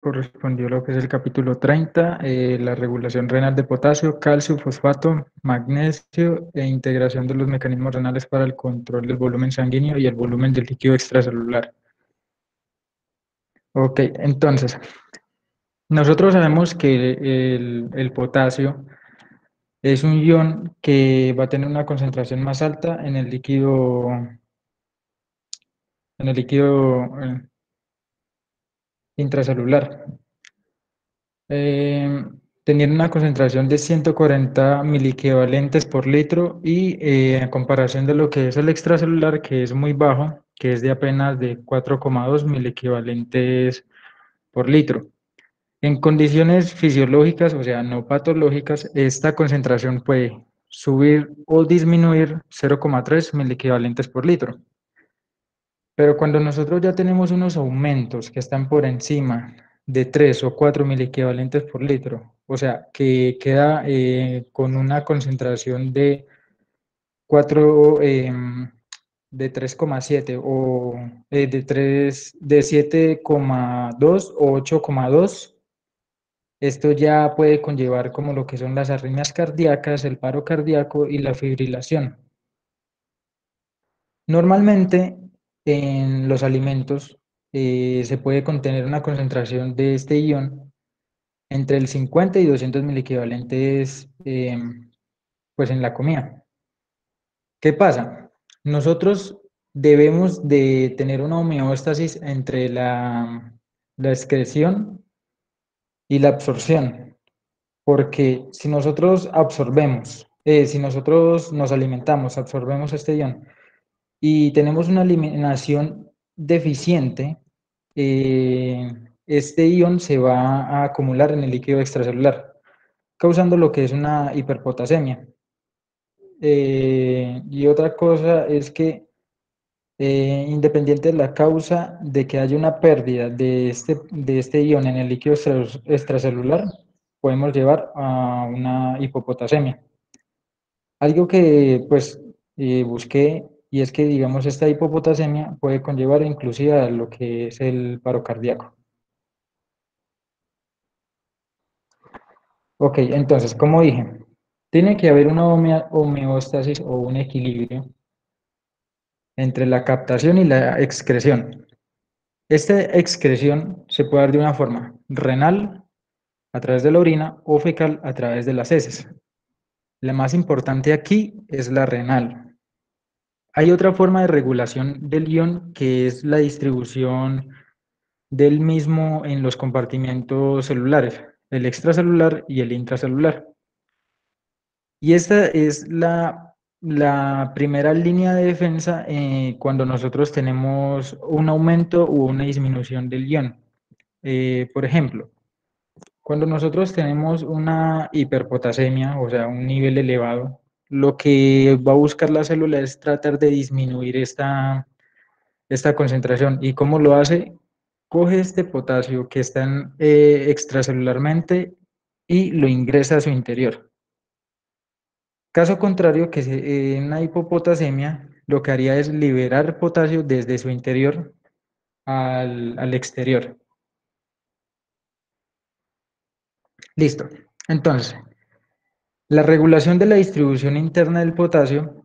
correspondió lo que es el capítulo 30, la regulación renal de potasio, calcio, fosfato, magnesio e integración de los mecanismos renales para el control del volumen sanguíneo y el volumen del líquido extracelular. Ok, entonces, nosotros sabemos que el potasio es un ion que va a tener una concentración más alta en el líquido intracelular. eh, Teniendo una concentración de 140 miliequivalentes por litro y en comparación de lo que es el extracelular, que es muy bajo, que es de apenas de 4,2 miliequivalentes por litro. En condiciones fisiológicas, o sea, no patológicas, esta concentración puede subir o disminuir 0,3 miliequivalentes por litro. Pero cuando nosotros ya tenemos unos aumentos que están por encima de 3 o 4 miliequivalentes por litro, o sea, que queda con una concentración de 4, de 3,7 o de 7,2 o 8,2, esto ya puede conllevar como lo que son las arritmias cardíacas, el paro cardíaco y la fibrilación. Normalmente en los alimentos se puede contener una concentración de este ion entre el 50 y 200 miliequivalentes pues en la comida. ¿Qué pasa? Nosotros debemos de tener una homeostasis entre la excreción y la absorción, porque si nosotros si nosotros nos alimentamos, absorbemos este ion, y tenemos una eliminación deficiente, este ion se va a acumular en el líquido extracelular, causando lo que es una hiperpotasemia. Y otra cosa es que, independiente de la causa de que haya una pérdida de este ion en el líquido extracelular, podemos llevar a una hipopotasemia. Algo que pues busqué, y es que digamos esta hipopotasemia puede conllevar inclusive a lo que es el paro cardíaco. Ok, entonces, como dije, tiene que haber una homeostasis o un equilibrio entre la captación y la excreción. Esta excreción se puede dar de una forma renal, a través de la orina, o fecal, a través de las heces. La más importante aquí es la renal. Hay otra forma de regulación del ion que es la distribución del mismo en los compartimentos celulares, el extracelular y el intracelular. Y esta es la primera línea de defensa cuando nosotros tenemos un aumento o una disminución del ion. Por ejemplo, cuando nosotros tenemos una hiperpotasemia, o sea, un nivel elevado, lo que va a buscar la célula es tratar de disminuir esta concentración. ¿Y cómo lo hace? Coge este potasio que está extracelularmente y lo ingresa a su interior. Caso contrario, en una hipopotasemia, lo que haría es liberar potasio desde su interior al exterior. Listo. Entonces, la regulación de la distribución interna del potasio,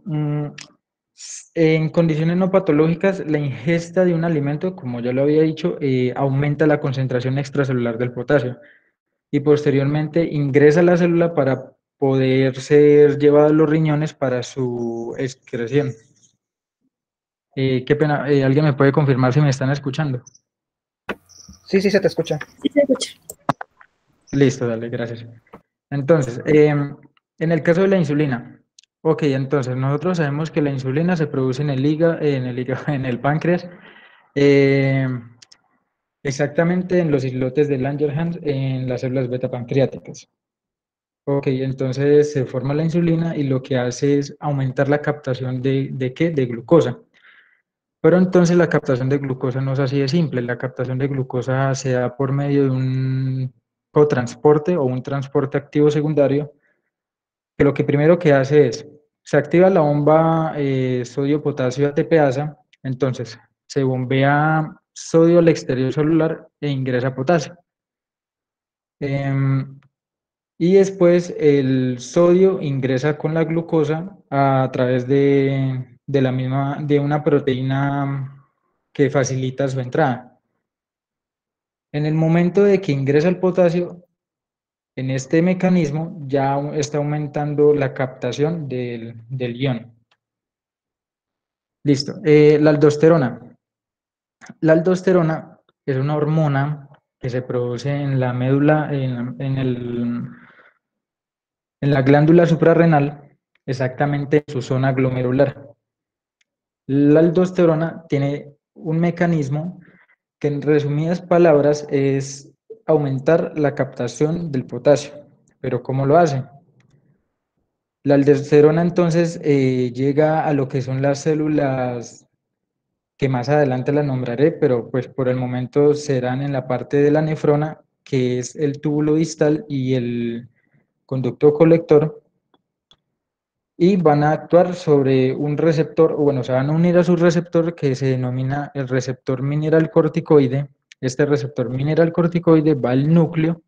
en condiciones no patológicas, la ingesta de un alimento, como ya lo había dicho, aumenta la concentración extracelular del potasio y posteriormente ingresa a la célula para poder ser llevado a los riñones para su excreción. Qué pena, ¿alguien me puede confirmar si me están escuchando? Sí, sí, se te escucha. Sí, se escucha. Listo, dale, gracias. Entonces, en el caso de la insulina, ok, entonces nosotros sabemos que la insulina se produce en el hígado, en el páncreas, eh, exactamente en los islotes de Langerhans, en las células beta pancreáticas. Ok, entonces se forma la insulina y lo que hace es aumentar la captación ¿de qué? De glucosa. Pero entonces la captación de glucosa no es así de simple. La captación de glucosa se da por medio de un cotransporte o un transporte activo secundario, que lo que primero que hace es, se activa la bomba sodio-potasio ATPasa, entonces se bombea sodio al exterior celular e ingresa potasio. Em, y después el sodio ingresa con la glucosa a través de una proteína que facilita su entrada. En el momento de que ingresa el potasio, en este mecanismo ya está aumentando la captación del ion. Listo. La aldosterona. La aldosterona es una hormona que se produce en la médula, en la glándula suprarrenal, exactamente en su zona glomerular. La aldosterona tiene un mecanismo que en resumidas palabras es aumentar la captación del potasio. Pero ¿cómo lo hace? La aldosterona entonces llega a lo que son las células que más adelante las nombraré, pero pues por el momento serán en la parte de la nefrona, que es el túbulo distal y el conducto colector, y van a actuar sobre un receptor, o bueno, se van a unir a su receptor que se denomina el receptor mineral corticoide. Este receptor mineral corticoide va al núcleo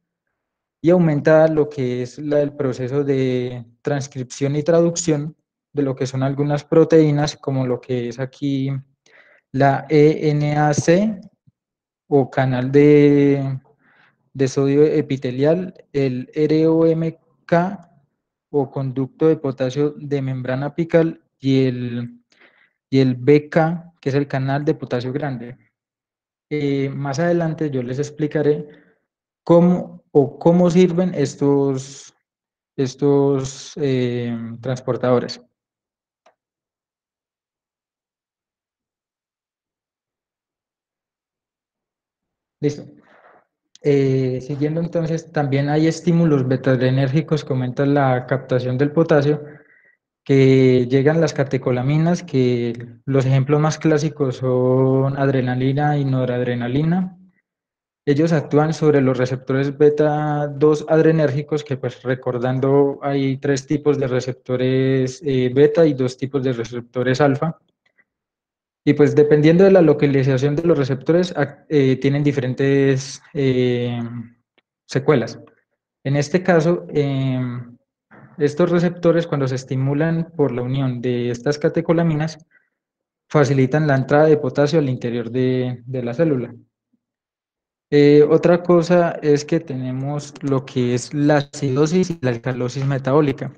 y aumenta lo que es el proceso de transcripción y traducción de lo que son algunas proteínas, como lo que es aquí la ENAC o canal de sodio epitelial, el ROMK o conducto de potasio de membrana apical y el BK, que es el canal de potasio grande. Más adelante yo les explicaré cómo sirven estos transportadores. Listo. Siguiendo entonces, también hay estímulos beta-adrenérgicos que aumentan la captación del potasio, que llegan las catecolaminas, que los ejemplos más clásicos son adrenalina y noradrenalina. Ellos actúan sobre los receptores beta 2 adrenérgicos, que pues recordando hay tres tipos de receptores beta y dos tipos de receptores alfa. Y pues dependiendo de la localización de los receptores, tienen diferentes secuelas. En este caso, estos receptores, cuando se estimulan por la unión de estas catecolaminas, facilitan la entrada de potasio al interior de la célula. Otra cosa es que tenemos lo que es la acidosis y la alcalosis metabólica.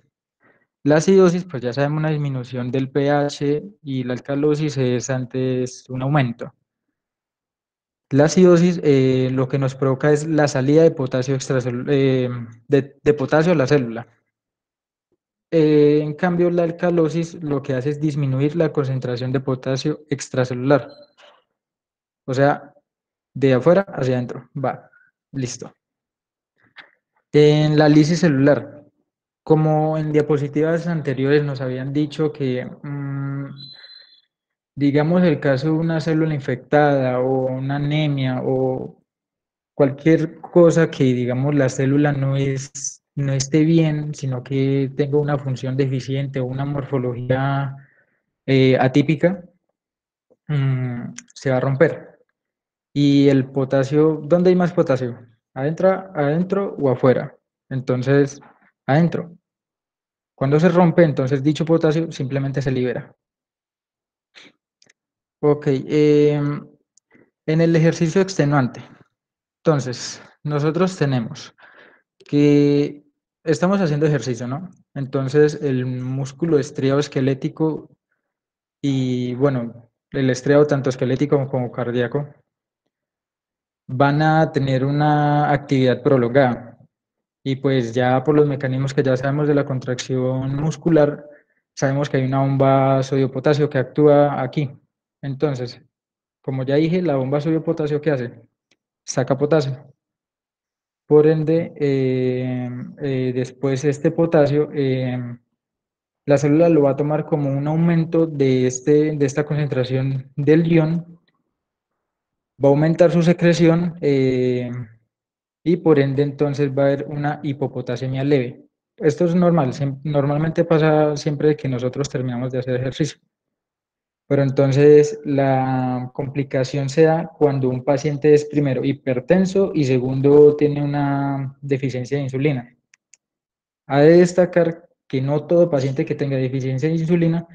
La acidosis, pues ya sabemos, una disminución del pH, y la alcalosis es antes un aumento. La acidosis lo que nos provoca es la salida de potasio de potasio a la célula. En cambio, la alcalosis lo que hace es disminuir la concentración de potasio extracelular. O sea, de afuera hacia adentro. Va, listo. En la lisis celular, como en diapositivas anteriores nos habían dicho que, digamos, el caso de una célula infectada o una anemia o cualquier cosa que, digamos, la célula no esté bien, sino que tenga una función deficiente o una morfología atípica, se va a romper. Y el potasio, ¿dónde hay más potasio? ¿Adentro o afuera? Entonces, adentro. Cuando se rompe, entonces dicho potasio simplemente se libera. Ok, en el ejercicio extenuante. Entonces, nosotros tenemos que estamos haciendo ejercicio, ¿no? Entonces, el músculo estriado esquelético y, bueno, el estriado tanto esquelético como cardíaco van a tener una actividad prolongada. Y pues ya por los mecanismos que ya sabemos de la contracción muscular, sabemos que hay una bomba sodio-potasio que actúa aquí. Entonces, como ya dije, la bomba sodio-potasio, ¿qué hace? Saca potasio. Por ende, después este potasio, la célula lo va a tomar como un aumento de esta concentración del ion, va a aumentar su secreción y por ende entonces va a haber una hipopotasemia leve. Esto es normal, normalmente pasa siempre que nosotros terminamos de hacer ejercicio. Pero entonces la complicación se da cuando un paciente es primero hipertenso y segundo tiene una deficiencia de insulina. Ha de destacar que no todo paciente que tenga deficiencia de insulina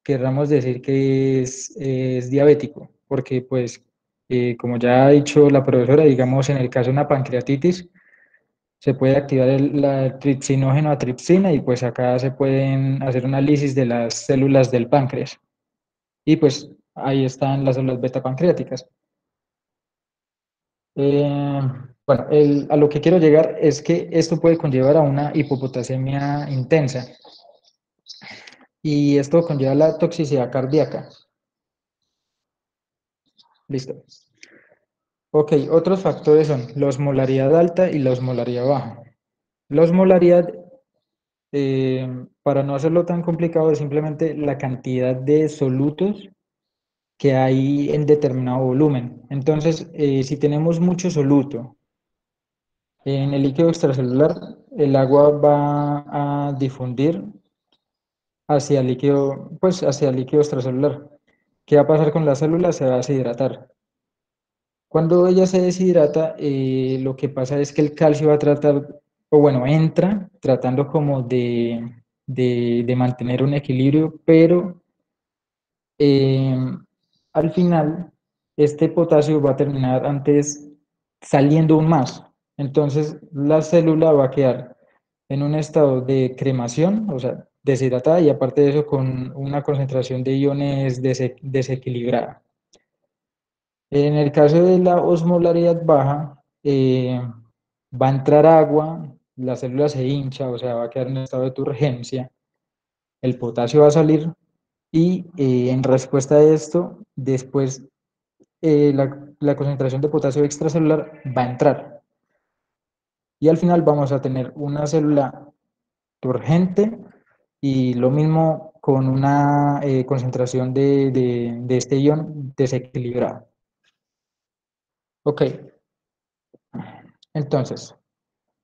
querramos decir que es diabético, porque pues, como ya ha dicho la profesora, digamos en el caso de una pancreatitis, se puede activar la tripsinógeno a tripsina y pues acá se pueden hacer un análisis de las células del páncreas. Y pues ahí están las células beta pancreáticas. Bueno, a lo que quiero llegar es que esto puede conllevar a una hipopotasemia intensa y esto conlleva la toxicidad cardíaca. Listo. Ok, otros factores son la osmolaridad alta y la osmolaridad baja. La osmolaridad, para no hacerlo tan complicado, es simplemente la cantidad de solutos que hay en determinado volumen. Entonces, si tenemos mucho soluto en el líquido extracelular, el agua va a difundir hacia el líquido, pues hacia el líquido extracelular. ¿Qué va a pasar con la célula? Se va a deshidratar. Cuando ella se deshidrata, lo que pasa es que el calcio va a tratar, o bueno, entra tratando como de mantener un equilibrio, pero eh, al final este potasio va a terminar antes saliendo aún más. Entonces la célula va a quedar en un estado de cremación, o sea, deshidratada y aparte de eso con una concentración de iones desequilibrada. En el caso de la osmolaridad baja, va a entrar agua, la célula se hincha, o sea, va a quedar en estado de turgencia, el potasio va a salir y en respuesta a esto, después la concentración de potasio extracelular va a entrar y al final vamos a tener una célula turgente y lo mismo con una concentración de este ion desequilibrado. Ok, entonces,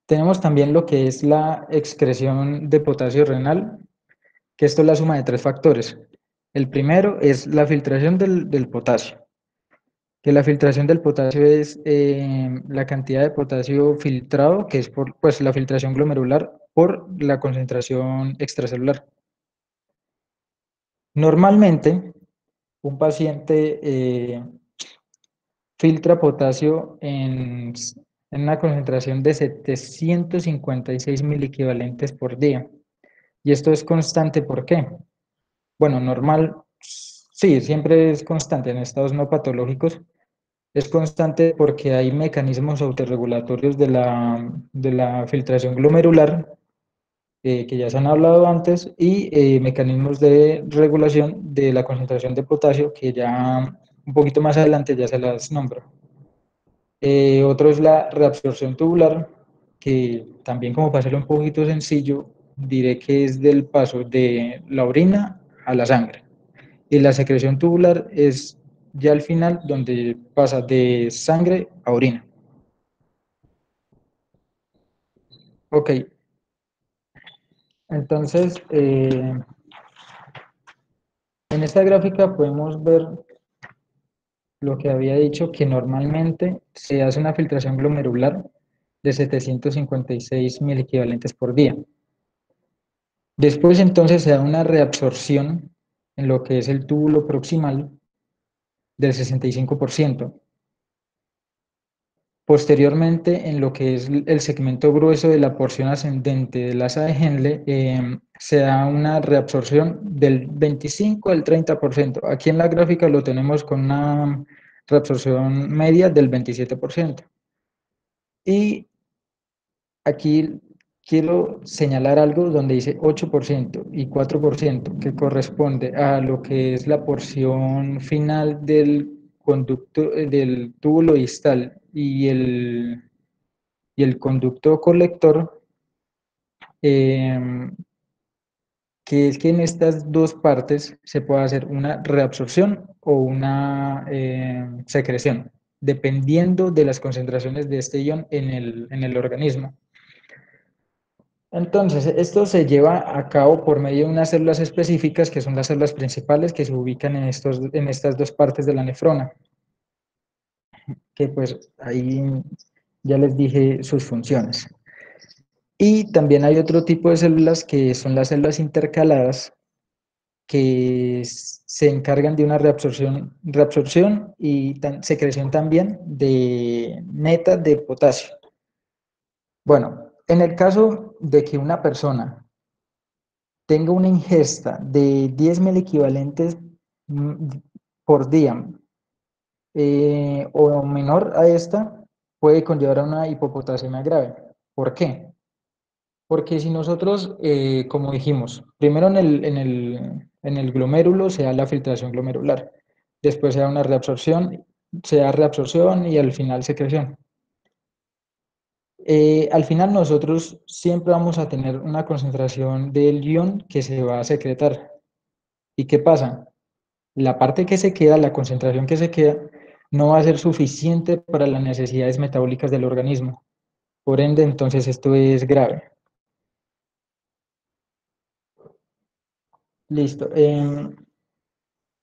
tenemos también lo que es la excreción de potasio renal, que esto es la suma de tres factores. El primero es la filtración del potasio, que la filtración del potasio es la cantidad de potasio filtrado, que es por pues, la filtración glomerular por la concentración extracelular. Normalmente, un paciente filtra potasio en una concentración de 756 equivalentes por día. Y esto es constante, ¿por qué? Bueno, normal, sí, siempre es constante en estados no patológicos. Es constante porque hay mecanismos autorregulatorios de la filtración glomerular, que ya se han hablado antes, y mecanismos de regulación de la concentración de potasio, que ya un poquito más adelante ya se las nombro. Otro es la reabsorción tubular, que también como para hacerlo un poquito sencillo, diré que es del paso de la orina a la sangre. Y la secreción tubular es ya al final donde pasa de sangre a orina. Ok, entonces en esta gráfica podemos ver lo que había dicho, que normalmente se hace una filtración glomerular de 756 mil equivalentes por día. Después entonces se da una reabsorción en lo que es el túbulo proximal del 65%. Posteriormente, en lo que es el segmento grueso de la porción ascendente del asa de Henle, se da una reabsorción del 25 al 30%. Aquí en la gráfica lo tenemos con una reabsorción media del 27%. Y aquí quiero señalar algo donde dice 8% y 4%, que corresponde a lo que es la porción final del conducto, del túbulo distal y el conducto colector, eh, que es que en estas dos partes se puede hacer una reabsorción o una secreción, dependiendo de las concentraciones de este ion en el organismo. Entonces, esto se lleva a cabo por medio de unas células específicas que son las células principales que se ubican en estas dos partes de la nefrona, que pues ahí ya les dije sus funciones. Y también hay otro tipo de células que son las células intercaladas que se encargan de una reabsorción y secreción también de neta de potasio. Bueno, en el caso de que una persona tenga una ingesta de 10 mil equivalentes mm, por día o menor a esta, puede conllevar a una hipopotasemia grave. ¿Por qué? Porque si nosotros, como dijimos, primero en el glomérulo se da la filtración glomerular, después se da una reabsorción, se da reabsorción y al final secreción. Al final nosotros siempre vamos a tener una concentración del ion que se va a secretar. ¿Y qué pasa? La parte que se queda, la concentración que se queda, no va a ser suficiente para las necesidades metabólicas del organismo. Por ende, entonces esto es grave. Listo.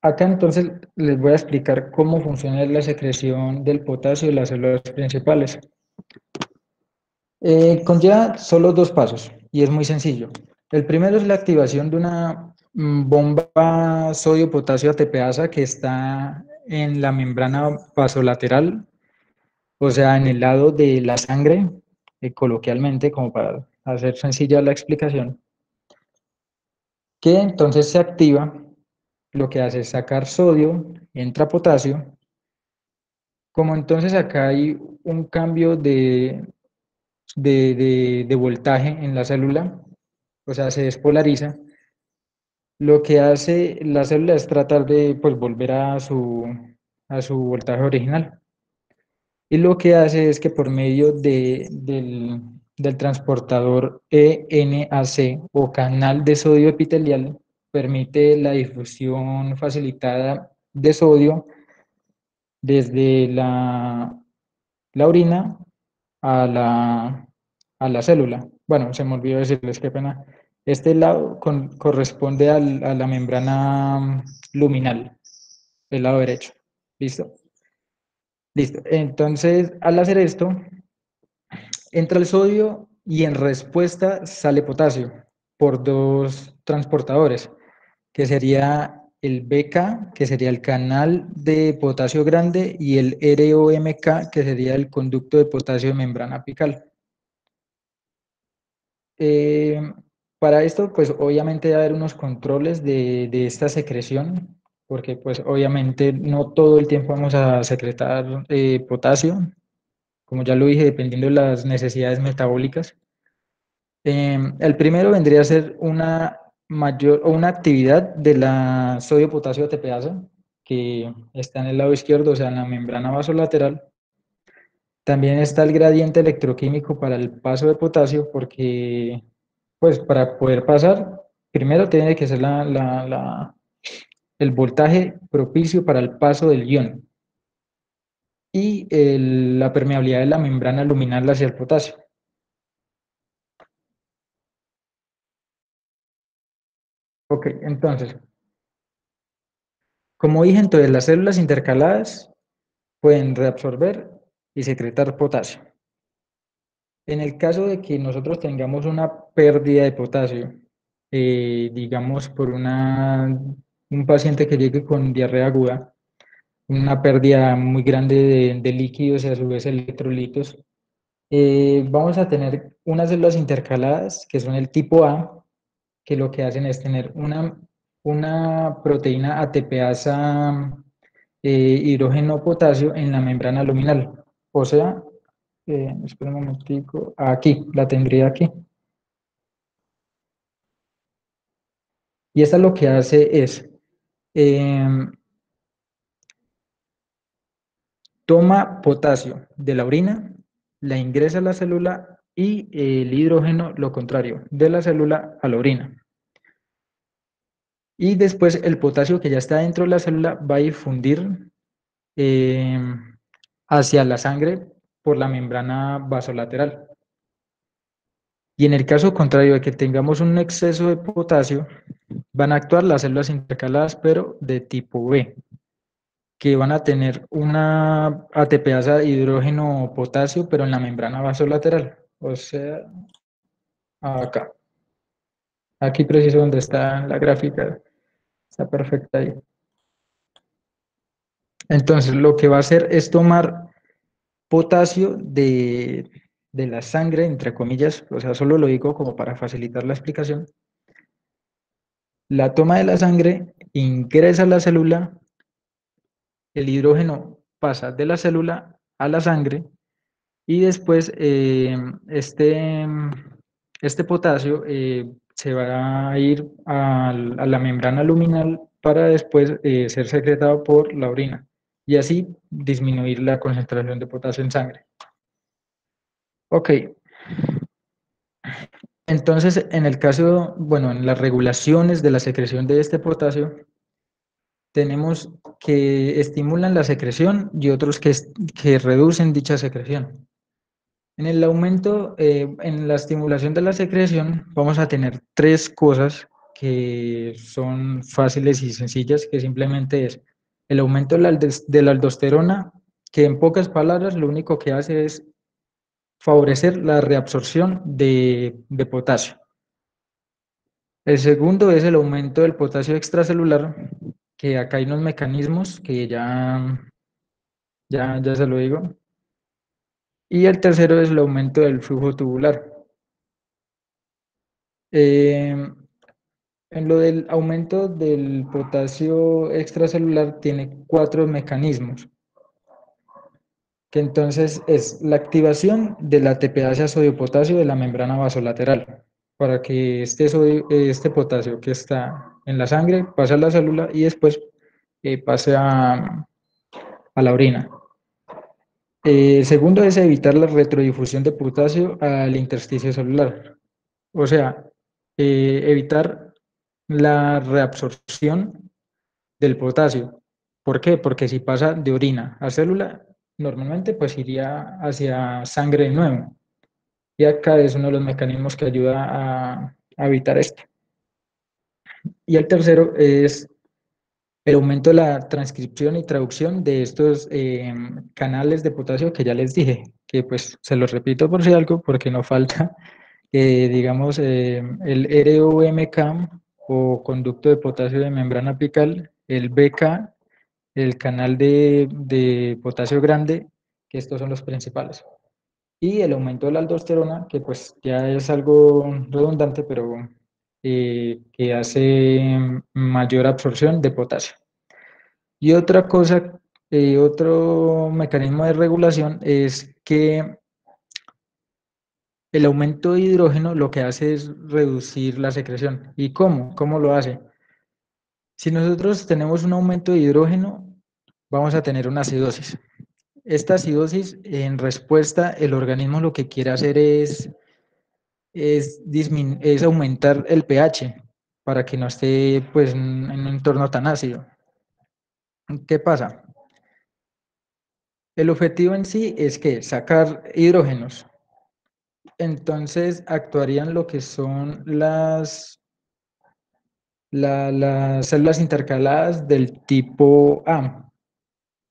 Acá entonces les voy a explicar cómo funciona la secreción del potasio de las células principales. Conlleva solo dos pasos y es muy sencillo. El primero es la activación de una bomba sodio-potasio ATPasa que está en la membrana vasolateral, o sea, en el lado de la sangre, coloquialmente, como para hacer sencilla la explicación, que entonces se activa, lo que hace es sacar sodio, entra potasio. Como entonces acá hay un cambio de voltaje en la célula, o sea, se despolariza, lo que hace la célula es tratar de pues, volver a su voltaje original. Y lo que hace es que por medio del transportador ENAC o canal de sodio epitelial, permite la difusión facilitada de sodio desde la orina a la célula. Bueno, se me olvidó decirles, qué pena. Este lado corresponde a la membrana luminal, el lado derecho. ¿Listo? Listo. Entonces, al hacer esto, entra el sodio y en respuesta sale potasio por dos transportadores, que sería el BK, que sería el canal de potasio grande, y el ROMK, que sería el conducto de potasio de membrana apical. Eh, para esto, pues obviamente debe haber unos controles de esta secreción, porque pues obviamente no todo el tiempo vamos a secretar potasio, como ya lo dije, dependiendo de las necesidades metabólicas. El primero vendría a ser una mayor o una actividad de la sodio-potasio ATPasa, que está en el lado izquierdo, o sea, en la membrana vasolateral. También está el gradiente electroquímico para el paso de potasio, porque, pues, para poder pasar, primero tiene que ser el voltaje propicio para el paso del ion y la permeabilidad de la membrana luminal hacia el potasio. Ok, entonces, como dije, entonces las células intercaladas pueden reabsorber y secretar potasio. En el caso de que nosotros tengamos una pérdida de potasio, digamos por un paciente que llegue con diarrea aguda, una pérdida muy grande de líquidos y a su vez electrolitos, vamos a tener unas células intercaladas que son el tipo A, que lo que hacen es tener una proteína ATPasa hidrógeno potasio en la membrana luminal. O sea, espera un momentico, aquí, la tendría aquí. Y esta lo que hace es, eh, toma potasio de la orina, la ingresa a la célula y el hidrógeno, lo contrario, de la célula a la orina. Y después el potasio que ya está dentro de la célula va a difundir eh, hacia la sangre por la membrana vasolateral. Y en el caso contrario de que tengamos un exceso de potasio, van a actuar las células intercaladas, pero de tipo B, que van a tener una ATPasa de hidrógeno potasio, pero en la membrana vasolateral, o sea, acá. Aquí preciso donde está la gráfica, está perfecta ahí. Entonces, lo que va a hacer es tomar potasio de la sangre, entre comillas, o sea, solo lo digo como para facilitar la explicación. La toma de la sangre ingresa a la célula, el hidrógeno pasa de la célula a la sangre y después este potasio se va a ir a la membrana luminal para después ser secretado por la orina y así disminuir la concentración de potasio en sangre. Ok, entonces en el caso, bueno, en las regulaciones de la secreción de este potasio, tenemos que estimulan la secreción y otros que reducen dicha secreción. En el aumento, en la estimulación de la secreción, vamos a tener tres cosas que son fáciles y sencillas, que simplemente es el aumento de la aldosterona, que en pocas palabras lo único que hace es favorecer la reabsorción de potasio. El segundo es el aumento del potasio extracelular, que acá hay unos mecanismos que ya se lo digo. Y el tercero es el aumento del flujo tubular. Eh, En lo del aumento del potasio extracelular tiene cuatro mecanismos, que entonces es la activación de la ATPasa sodio-potasio de la membrana vasolateral, para que este potasio que está en la sangre pase a la célula y después pase a la orina. Segundo es evitar la retrodifusión de potasio al intersticio celular, o sea, evitar la reabsorción del potasio. ¿Por qué? Porque si pasa de orina a célula, normalmente pues iría hacia sangre de nuevo. Y acá es uno de los mecanismos que ayuda a evitar esto. Y el tercero es el aumento de la transcripción y traducción de estos canales de potasio que ya les dije, que pues se los repito por si algo, porque no falta, digamos, el ROMK o conducto de potasio de membrana apical, el BK, el canal de potasio grande, que estos son los principales. Y el aumento de la aldosterona, que pues ya es algo redundante, pero que hace mayor absorción de potasio. Y otra cosa, otro mecanismo de regulación es que el aumento de hidrógeno lo que hace es reducir la secreción. ¿Y cómo? ¿Cómo lo hace? Si nosotros tenemos un aumento de hidrógeno, vamos a tener una acidosis. Esta acidosis, en respuesta, el organismo lo que quiere hacer es aumentar el pH para que no esté pues, en un entorno tan ácido. ¿Qué pasa? El objetivo en sí es que sacar hidrógenos. Entonces actuarían lo que son las células intercaladas del tipo A,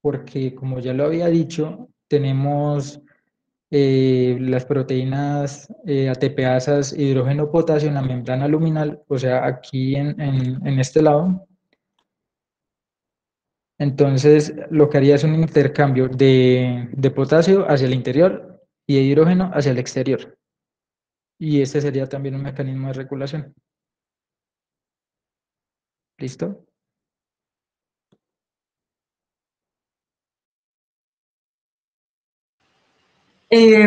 porque como ya lo había dicho, tenemos las proteínas ATPasas hidrógeno potasio en la membrana luminal, o sea, aquí en este lado. Entonces, lo que haría es un intercambio de potasio hacia el interior y de hidrógeno hacia el exterior. Y este sería también un mecanismo de regulación. ¿Listo?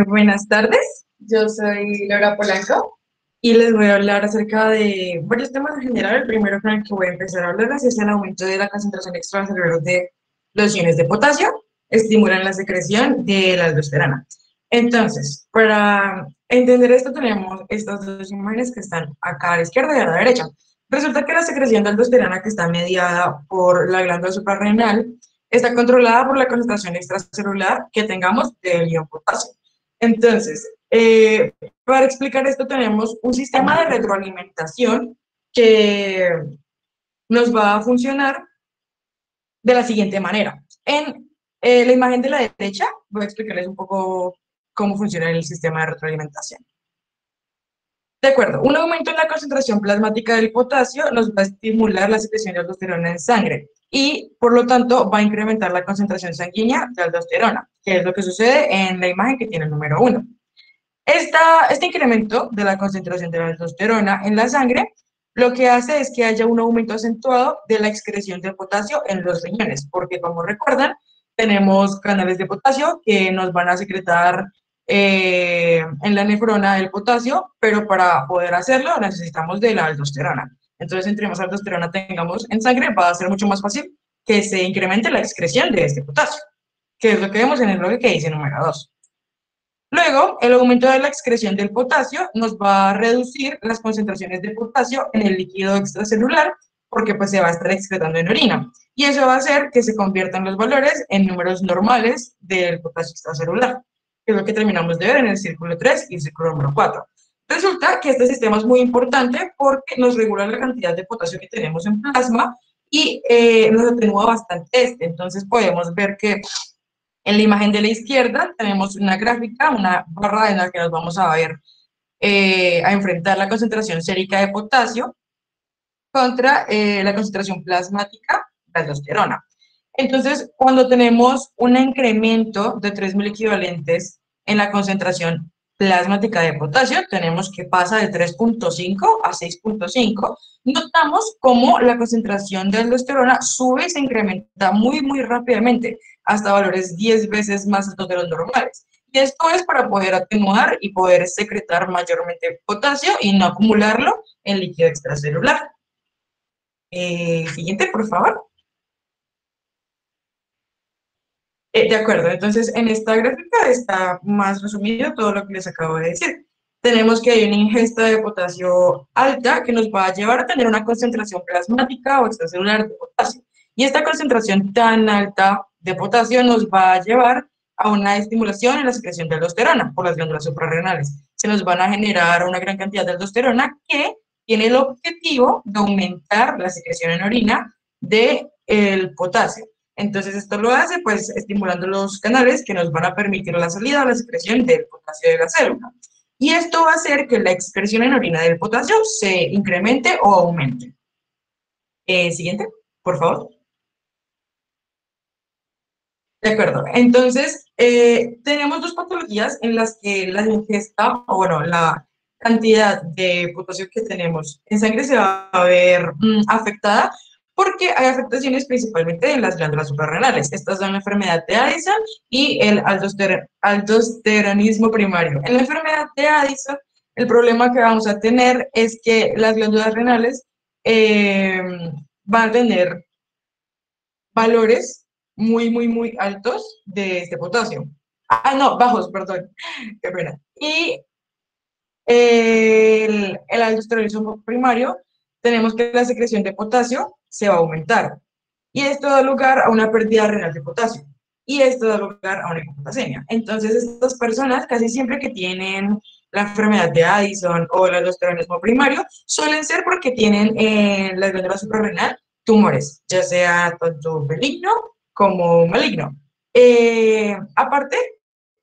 Buenas tardes, yo soy Laura Polanco y les voy a hablar acerca de varios temas en general. El primero con el que voy a empezar a hablarles es el aumento de la concentración extracelular de los iones de potasio, estimulan la secreción de la aldosterona. Entonces, para entender esto tenemos estas dos imágenes que están acá a la izquierda y a la derecha. Resulta que la secreción de aldosterona, que está mediada por la glándula suprarrenal, está controlada por la concentración extracelular que tengamos del ion potasio. Entonces, Para explicar esto tenemos un sistema de retroalimentación que nos va a funcionar de la siguiente manera. En la imagen de la derecha voy a explicarles un poco cómo funciona el sistema de retroalimentación. De acuerdo, un aumento en la concentración plasmática del potasio nos va a estimular la secreción de aldosterona en sangre y, por lo tanto, va a incrementar la concentración sanguínea de aldosterona, que es lo que sucede en la imagen que tiene el número 1. Este incremento de la concentración de la aldosterona en la sangre lo que hace es que haya un aumento acentuado de la excreción del potasio en los riñones, porque como recuerdan, tenemos canales de potasio que nos van a secretar en la nefrona el potasio, pero para poder hacerlo necesitamos de la aldosterona. Entonces, entre más aldosterona tengamos en sangre, va a ser mucho más fácil que se incremente la excreción de este potasio, que es lo que vemos en el bloque que dice número 2. Luego, el aumento de la excreción del potasio nos va a reducir las concentraciones de potasio en el líquido extracelular, porque pues se va a estar excretando en orina. Y eso va a hacer que se conviertan los valores en números normales del potasio extracelular, que es lo que terminamos de ver en el círculo 3 y el círculo número 4. Resulta que este sistema es muy importante porque nos regula la cantidad de potasio que tenemos en plasma y nos atenúa bastante este. Entonces podemos ver que en la imagen de la izquierda tenemos una gráfica, una barra en la que nos vamos a ver, a enfrentar la concentración sérica de potasio contra la concentración plasmática de aldosterona. Entonces, cuando tenemos un incremento de 3.000 equivalentes en la concentración plasmática de potasio, tenemos que pasa de 3.5 a 6.5, notamos cómo la concentración de aldosterona sube y se incrementa muy, muy rápidamente, hasta valores 10 veces más altos de los normales. Y esto es para poder atenuar y poder secretar mayormente potasio y no acumularlo en líquido extracelular. Siguiente, por favor. De acuerdo, entonces en esta gráfica está más resumido todo lo que les acabo de decir. Tenemos que hay una ingesta de potasio alta que nos va a llevar a tener una concentración plasmática o extracelular de potasio. Y esta concentración tan alta de potasio nos va a llevar a una estimulación en la secreción de aldosterona por las glándulas suprarrenales. Se nos van a generar una gran cantidad de aldosterona que tiene el objetivo de aumentar la secreción en orina del potasio. Entonces, esto lo hace, pues, estimulando los canales que nos van a permitir la salida o la secreción del potasio de la célula. Y esto va a hacer que la excreción en orina del potasio se incremente o aumente. Siguiente, por favor. De acuerdo. Entonces, tenemos dos patologías en las que la ingesta, o bueno, la cantidad de potasio que tenemos en sangre se va a ver afectada porque hay afectaciones principalmente en las glándulas suprarrenales. Estas son la enfermedad de Addison y el aldosteronismo primario. En la enfermedad de Addison, el problema que vamos a tener es que las glándulas renales van a tener valores muy, muy, muy altos de este potasio. Ah, no, bajos, perdón, qué pena. Y el aldosteronismo primario, tenemos que la secreción de potasio se va a aumentar. Y esto da lugar a una pérdida renal de potasio. Y esto da lugar a una hipopotasemia. Entonces, estas personas, casi siempre que tienen la enfermedad de Addison o el aldosteronismo primario, suelen ser porque tienen en la glándula suprarrenal tumores, ya sea tanto benigno como maligno. Aparte,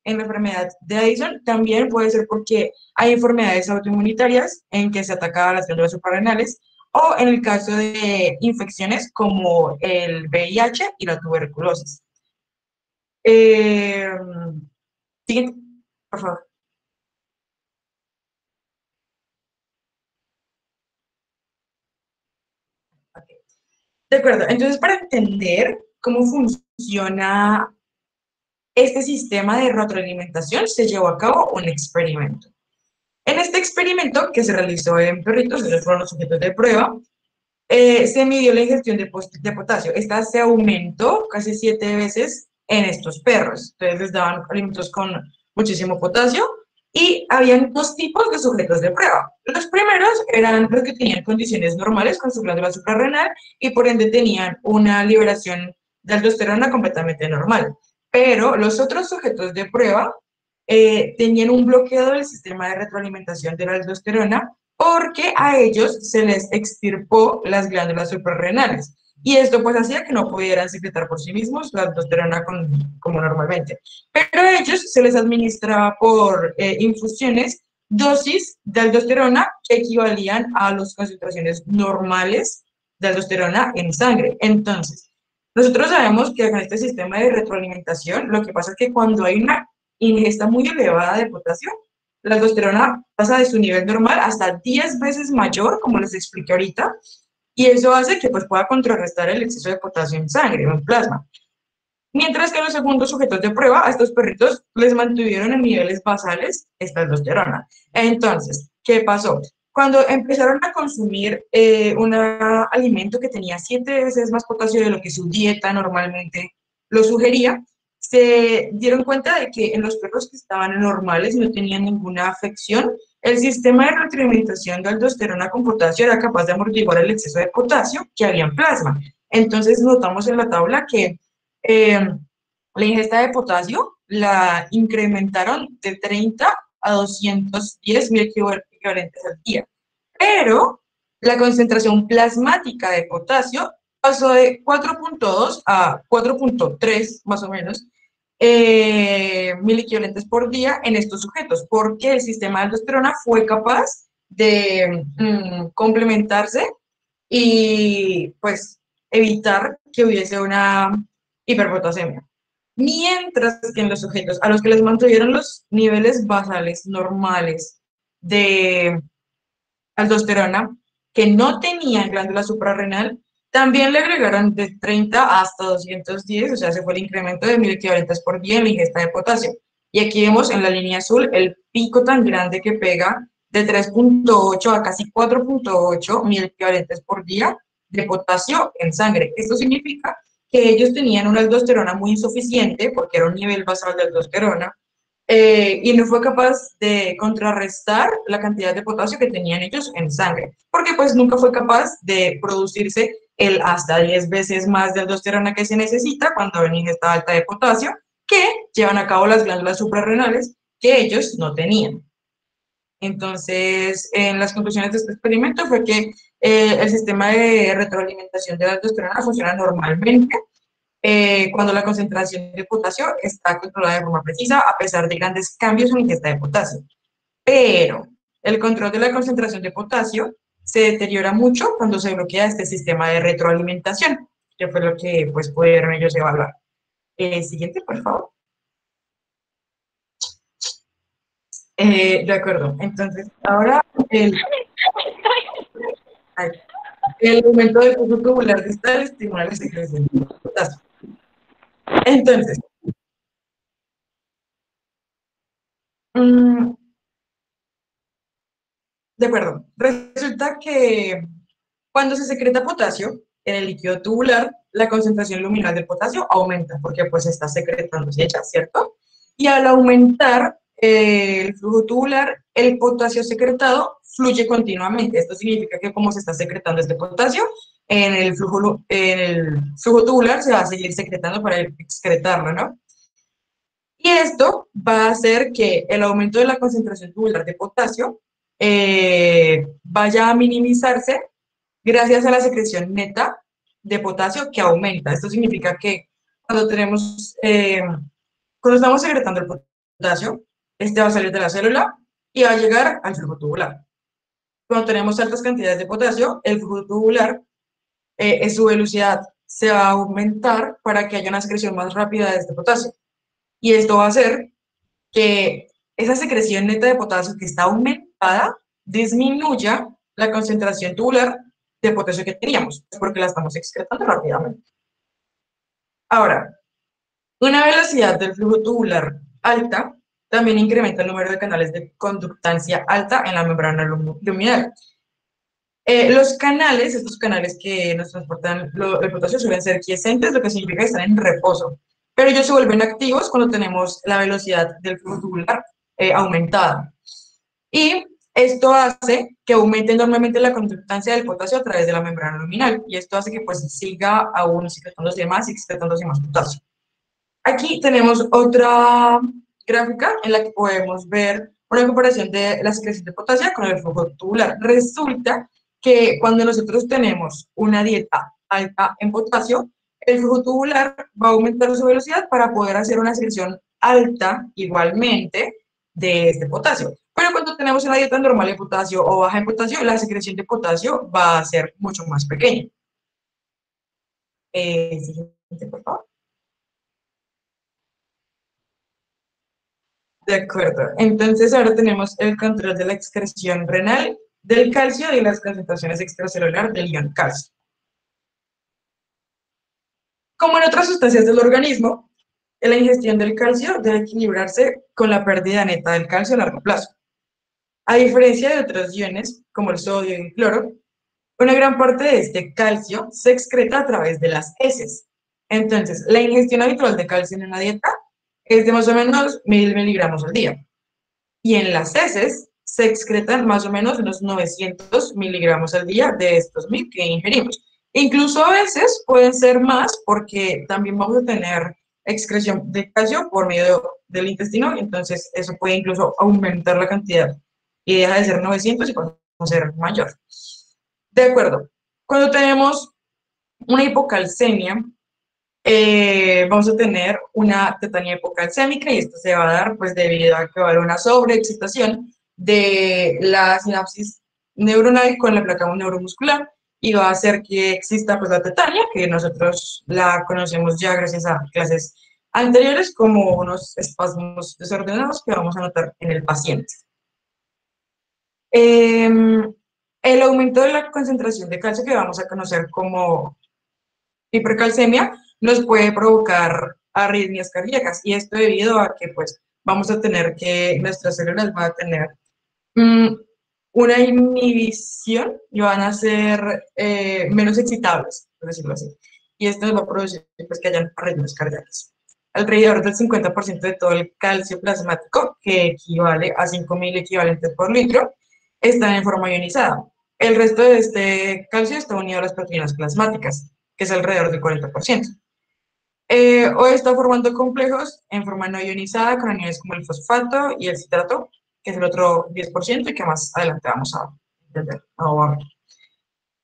en la enfermedad de Addison también puede ser porque hay enfermedades autoinmunitarias en que se atacan las glándulas suprarrenales o en el caso de infecciones como el VIH y la tuberculosis. Siguiente, por favor. Okay. De acuerdo, entonces para entender cómo funciona este sistema de retroalimentación se llevó a cabo un experimento. En este experimento, que se realizó en perritos, ellos fueron los sujetos de prueba, se midió la ingestión de potasio. Esta se aumentó casi 7 veces en estos perros. Entonces les daban alimentos con muchísimo potasio y habían dos tipos de sujetos de prueba. Los primeros eran los que tenían condiciones normales con su glándula suprarrenal y por ende tenían una liberación de aldosterona completamente normal. Pero los otros sujetos de prueba tenían un bloqueo del sistema de retroalimentación de la aldosterona porque a ellos se les extirpó las glándulas suprarrenales. Y esto pues hacía que no pudieran secretar por sí mismos la aldosterona como normalmente. Pero a ellos se les administraba por infusiones dosis de aldosterona que equivalían a las concentraciones normales de aldosterona en sangre. Entonces, nosotros sabemos que con este sistema de retroalimentación, lo que pasa es que cuando hay una ingesta muy elevada de potasio, la aldosterona pasa de su nivel normal hasta 10 veces mayor, como les expliqué ahorita, y eso hace que pues, pueda contrarrestar el exceso de potasio en sangre o en plasma. Mientras que los segundos sujetos de prueba, a estos perritos les mantuvieron en niveles basales esta aldosterona. Entonces, ¿qué pasó? Cuando empezaron a consumir un alimento que tenía 7 veces más potasio de lo que su dieta normalmente lo sugería, se dieron cuenta de que en los perros que estaban normales y no tenían ninguna afección, el sistema de retroalimentación de aldosterona con potasio era capaz de amortiguar el exceso de potasio que había en plasma. Entonces notamos en la tabla que la ingesta de potasio la incrementaron de 30 a 210 mil equivalentes al día, pero la concentración plasmática de potasio pasó de 4.2 a 4.3 más o menos mil equivalentes por día en estos sujetos, porque el sistema de aldosterona fue capaz de complementarse y pues evitar que hubiese una hiperpotasemia. Mientras que en los sujetos a los que les mantuvieron los niveles basales normales de aldosterona, que no tenían glándula suprarrenal, también le agregaron de 30 hasta 210, o sea, se fue el incremento de 1000 equivalentes por día en la ingesta de potasio. Y aquí vemos en la línea azul el pico tan grande que pega de 3.8 a casi 4.8 mil equivalentes por día de potasio en sangre. Esto significa que ellos tenían una aldosterona muy insuficiente, porque era un nivel basal de aldosterona, y no fue capaz de contrarrestar la cantidad de potasio que tenían ellos en sangre, porque pues nunca fue capaz de producirse el hasta 10 veces más de aldosterona que se necesita cuando hay una ingesta alta de potasio, que llevan a cabo las glándulas suprarrenales que ellos no tenían. Entonces, en las conclusiones de este experimento fue que el sistema de retroalimentación de la aldosterona funciona normalmente cuando la concentración de potasio está controlada de forma precisa, a pesar de grandes cambios en la ingesta de potasio. Pero el control de la concentración de potasio se deteriora mucho cuando se bloquea este sistema de retroalimentación, que fue lo que pues, pudieron ellos evaluar. Siguiente, por favor. De acuerdo. Entonces, ahora el aumento del flujo tubular distal estimula la secreción de potasio. Entonces, de acuerdo. Resulta que cuando se secreta potasio en el líquido tubular, la concentración luminal del potasio aumenta porque pues está secretándose ya, ¿cierto? Y al aumentar el flujo tubular, el potasio secretado fluye continuamente. Esto significa que como se está secretando este potasio, en el flujo tubular se va a seguir secretando para excretarlo, ¿no? Y esto va a hacer que el aumento de la concentración tubular de potasio vaya a minimizarse gracias a la secreción neta de potasio que aumenta. Esto significa que cuando cuando estamos secretando el potasio, este va a salir de la célula y va a llegar al flujo tubular. Cuando tenemos altas cantidades de potasio, el flujo tubular, su velocidad se va a aumentar para que haya una secreción más rápida de este potasio. Y esto va a hacer que esa secreción neta de potasio que está aumentada disminuya la concentración tubular de potasio que teníamos, porque la estamos excretando rápidamente. Ahora, una velocidad del flujo tubular alta también incrementa el número de canales de conductancia alta en la membrana luminal. Los canales, estos canales que nos transportan el potasio, suelen ser quiescentes, lo que significa que están en reposo, pero ellos se vuelven activos cuando tenemos la velocidad del flujo tubular aumentada. Y esto hace que aumente enormemente la conductancia del potasio a través de la membrana luminal, y esto hace que pues siga aún secretándose más y secretándose más potasio. Aquí tenemos otra gráfica en la que podemos ver una comparación de la secreción de potasio con el flujo tubular. Resulta que cuando nosotros tenemos una dieta alta en potasio, el flujo tubular va a aumentar su velocidad para poder hacer una secreción alta igualmente de este potasio. Pero cuando tenemos una dieta normal de potasio o baja en potasio, la secreción de potasio va a ser mucho más pequeña. Siguiente, por favor. De acuerdo. Entonces ahora tenemos el control de la excreción renal del calcio y las concentraciones extracelular del ion calcio. Como en otras sustancias del organismo, la ingestión del calcio debe equilibrarse con la pérdida neta del calcio a largo plazo. A diferencia de otros iones, como el sodio y el cloro, una gran parte de este calcio se excreta a través de las heces. Entonces, la ingestión habitual de calcio en una dieta es de más o menos 1000 miligramos al día. Y en las heces se excretan más o menos unos 900 miligramos al día de estos 1000 que ingerimos. Incluso a veces pueden ser más porque también vamos a tener excreción de calcio por medio del intestino, entonces eso puede incluso aumentar la cantidad y deja de ser 900 y puede ser mayor. De acuerdo. Cuando tenemos una hipocalcemia, vamos a tener una tetania hipocalcémica y esto se va a dar pues debido a que va a haber una sobreexcitación de la sinapsis neuronal con la placa neuromuscular y va a hacer que exista pues la tetania, que nosotros la conocemos ya gracias a clases anteriores como unos espasmos desordenados que vamos a notar en el paciente. El aumento de la concentración de calcio que vamos a conocer como hipercalcemia nos puede provocar arritmias cardíacas y esto debido a que pues vamos a tener que nuestras células van a tener una inhibición y van a ser menos excitables, por decirlo así. Y esto nos va a producir pues, que hayan arritmias cardíacas. Alrededor del 50% de todo el calcio plasmático, que equivale a 5000 equivalentes por litro, está en forma ionizada. El resto de este calcio está unido a las proteínas plasmáticas, que es alrededor del 40%. O está formando complejos en forma no ionizada con aniones como el fosfato y el citrato, que es el otro 10% y que más adelante vamos a entender.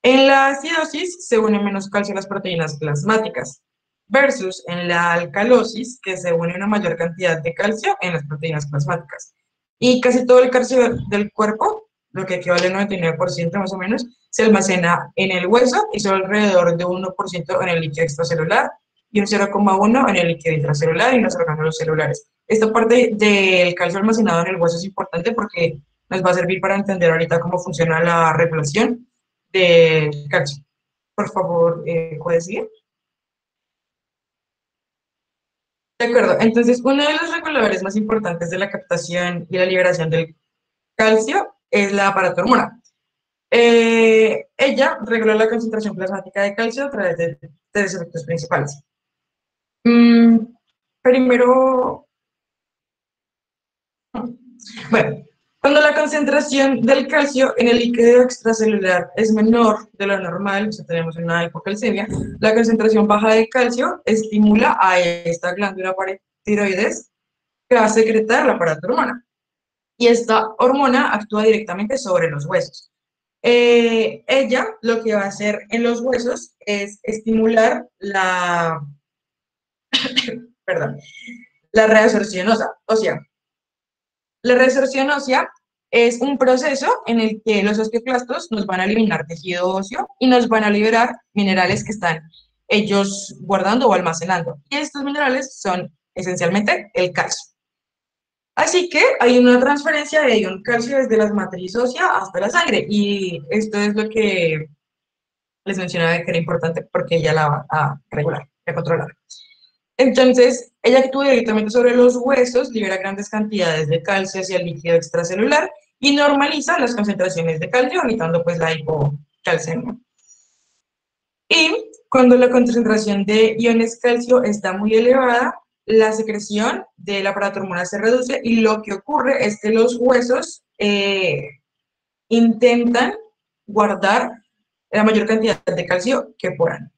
En la acidosis se une menos calcio a las proteínas plasmáticas, versus en la alcalosis, que se une una mayor cantidad de calcio en las proteínas plasmáticas. Y casi todo el calcio del cuerpo, lo que equivale al 99% más o menos, se almacena en el hueso y solo alrededor de 1% en el líquido extracelular y un 0,1% en el líquido intracelular y en los orgánulos celulares. Esta parte del calcio almacenado en el hueso es importante porque nos va a servir para entender ahorita cómo funciona la regulación del calcio. Por favor, ¿puedes seguir? De acuerdo, entonces uno de los reguladores más importantes de la captación y la liberación del calcio es la aparatormona. Ella regula la concentración plasmática de calcio a través de tres efectos principales. Primero, bueno, cuando la concentración del calcio en el líquido extracelular es menor de lo normal, o sea, tenemos una hipocalcemia, la concentración baja de calcio estimula a esta glándula paratiroides que va a secretar la aparatormona. Y esta hormona actúa directamente sobre los huesos. Ella lo que va a hacer en los huesos es estimular la, perdón, la reabsorción ósea. La reabsorción ósea es un proceso en el que los osteoclastos nos van a eliminar tejido óseo y nos van a liberar minerales que están ellos guardando o almacenando. Y estos minerales son esencialmente el calcio. Así que hay una transferencia de ion calcio desde la matriz ósea hasta la sangre. Y esto es lo que les mencionaba que era importante porque ella la va a regular, a controlar. Entonces, ella actúa directamente sobre los huesos, libera grandes cantidades de calcio hacia el líquido extracelular y normaliza las concentraciones de calcio, evitando pues la hipocalcemia. Y cuando la concentración de iones calcio está muy elevada, la secreción de la aparatormona se reduce y lo que ocurre es que los huesos intentan guardar la mayor cantidad de calcio que puedan.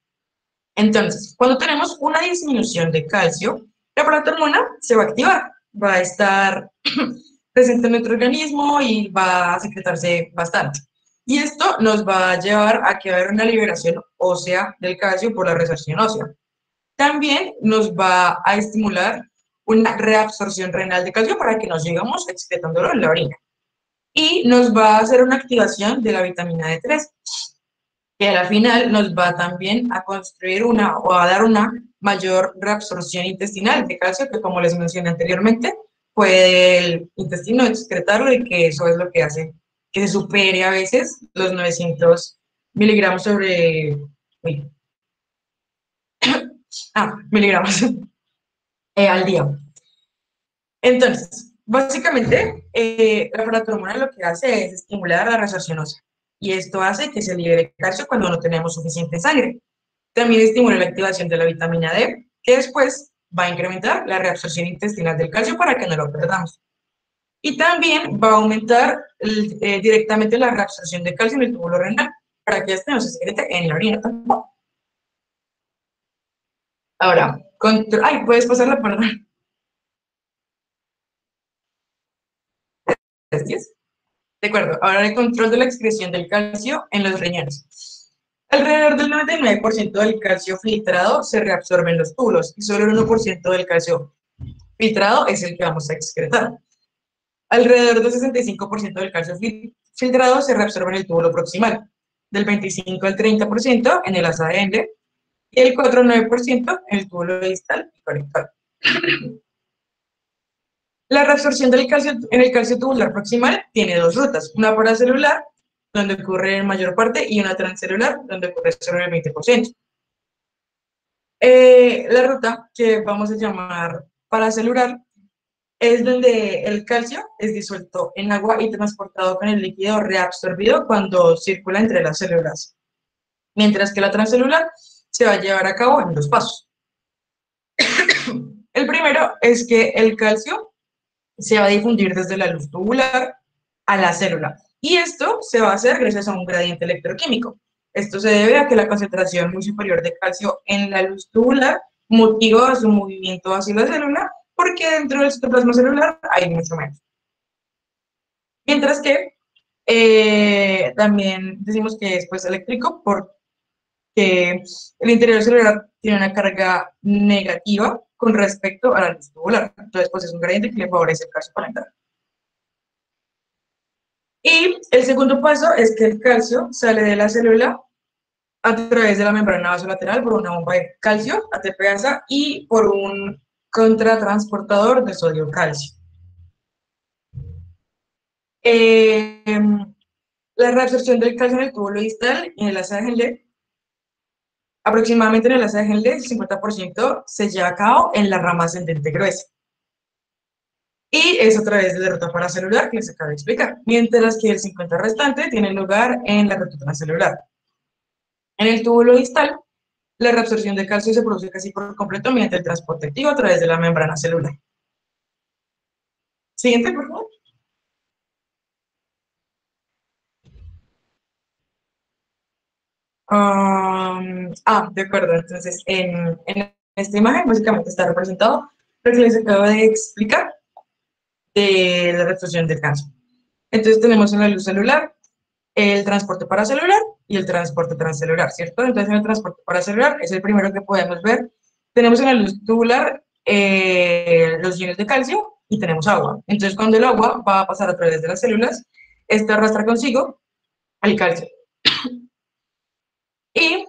Entonces, cuando tenemos una disminución de calcio, la aparatormona se va a activar va a estar presente en nuestro organismo y va a secretarse bastante. Y esto nos va a llevar a que va a haber una liberación ósea del calcio por la resorción ósea. También nos va a estimular una reabsorción renal de calcio para que nos sigamos excretándolo en la orina. Y nos va a hacer una activación de la vitamina D3, que a la final nos va también a construir o a dar una mayor reabsorción intestinal de calcio, que como les mencioné anteriormente, puede el intestino excretarlo y que eso es lo que hace que se supere a veces los 900 miligramos sobre... uy, miligramos al día. Entonces, básicamente, la paratormona lo que hace es estimular la resorción ósea y esto hace que se libere calcio cuando no tenemos suficiente sangre. También estimula la activación de la vitamina D, que después va a incrementar la reabsorción intestinal del calcio para que no lo perdamos. Y también va a aumentar directamente la reabsorción de calcio en el túbulo renal, para que este no se secrete en la orina tampoco. Ahora, puedes pasar la palabra. Gracias. De acuerdo, ahora el control de la excreción del calcio en los riñones. Alrededor del 99% del calcio filtrado se reabsorbe en los túbulos y solo el 1% del calcio filtrado es el que vamos a excretar. Alrededor del 65% del calcio filtrado se reabsorbe en el túbulo proximal, del 25 al 30% en el asa de Ende y el 4 al 9% en el túbulo distal y conector. La reabsorción del calcio en el calcio tubular proximal tiene dos rutas, una paracelular, donde ocurre en mayor parte, y una transcelular, donde ocurre solo el 20%. La ruta que vamos a llamar paracelular es donde el calcio es disuelto en agua y transportado con el líquido reabsorbido cuando circula entre las células, mientras que la transcelular se va a llevar a cabo en dos pasos. El primero es que el calcio se va a difundir desde la luz tubular a la célula. Y esto se va a hacer gracias a un gradiente electroquímico. Esto se debe a que la concentración muy superior de calcio en la luz tubular motiva su movimiento hacia la célula, porque dentro del citoplasma celular hay mucho menos. Mientras que también decimos que es pues, eléctrico porque el interior celular tiene una carga negativa con respecto a la luz tubular. Entonces, pues es un gradiente que le favorece el calcio para entrar. Y el segundo paso es que el calcio sale de la célula a través de la membrana vasolateral por una bomba de calcio, ATPasa, y por un contratransportador de sodio-calcio. La reabsorción del calcio en el túbulo distal y en el asa de Henle, aproximadamente en el asa de Henle, el 50% se lleva a cabo en la rama ascendente gruesa. Y es a través de la ruta paracelular que les acabo de explicar, mientras que el 50% restante tiene lugar en la ruta transcelular. En el túbulo distal, la reabsorción de calcio se produce casi por completo mediante el transporte activo a través de la membrana celular. Siguiente, por favor. De acuerdo. Entonces, en esta imagen básicamente está representado lo que les acabo de explicar de la reabsorción del calcio. Entonces, tenemos en la luz celular el transporte paracelular y el transporte transcelular, ¿cierto? Entonces, en el transporte paracelular es el primero que podemos ver. Tenemos en la luz tubular los iones de calcio y tenemos agua. Entonces, cuando el agua va a pasar a través de las células, esta arrastra consigo el calcio. Y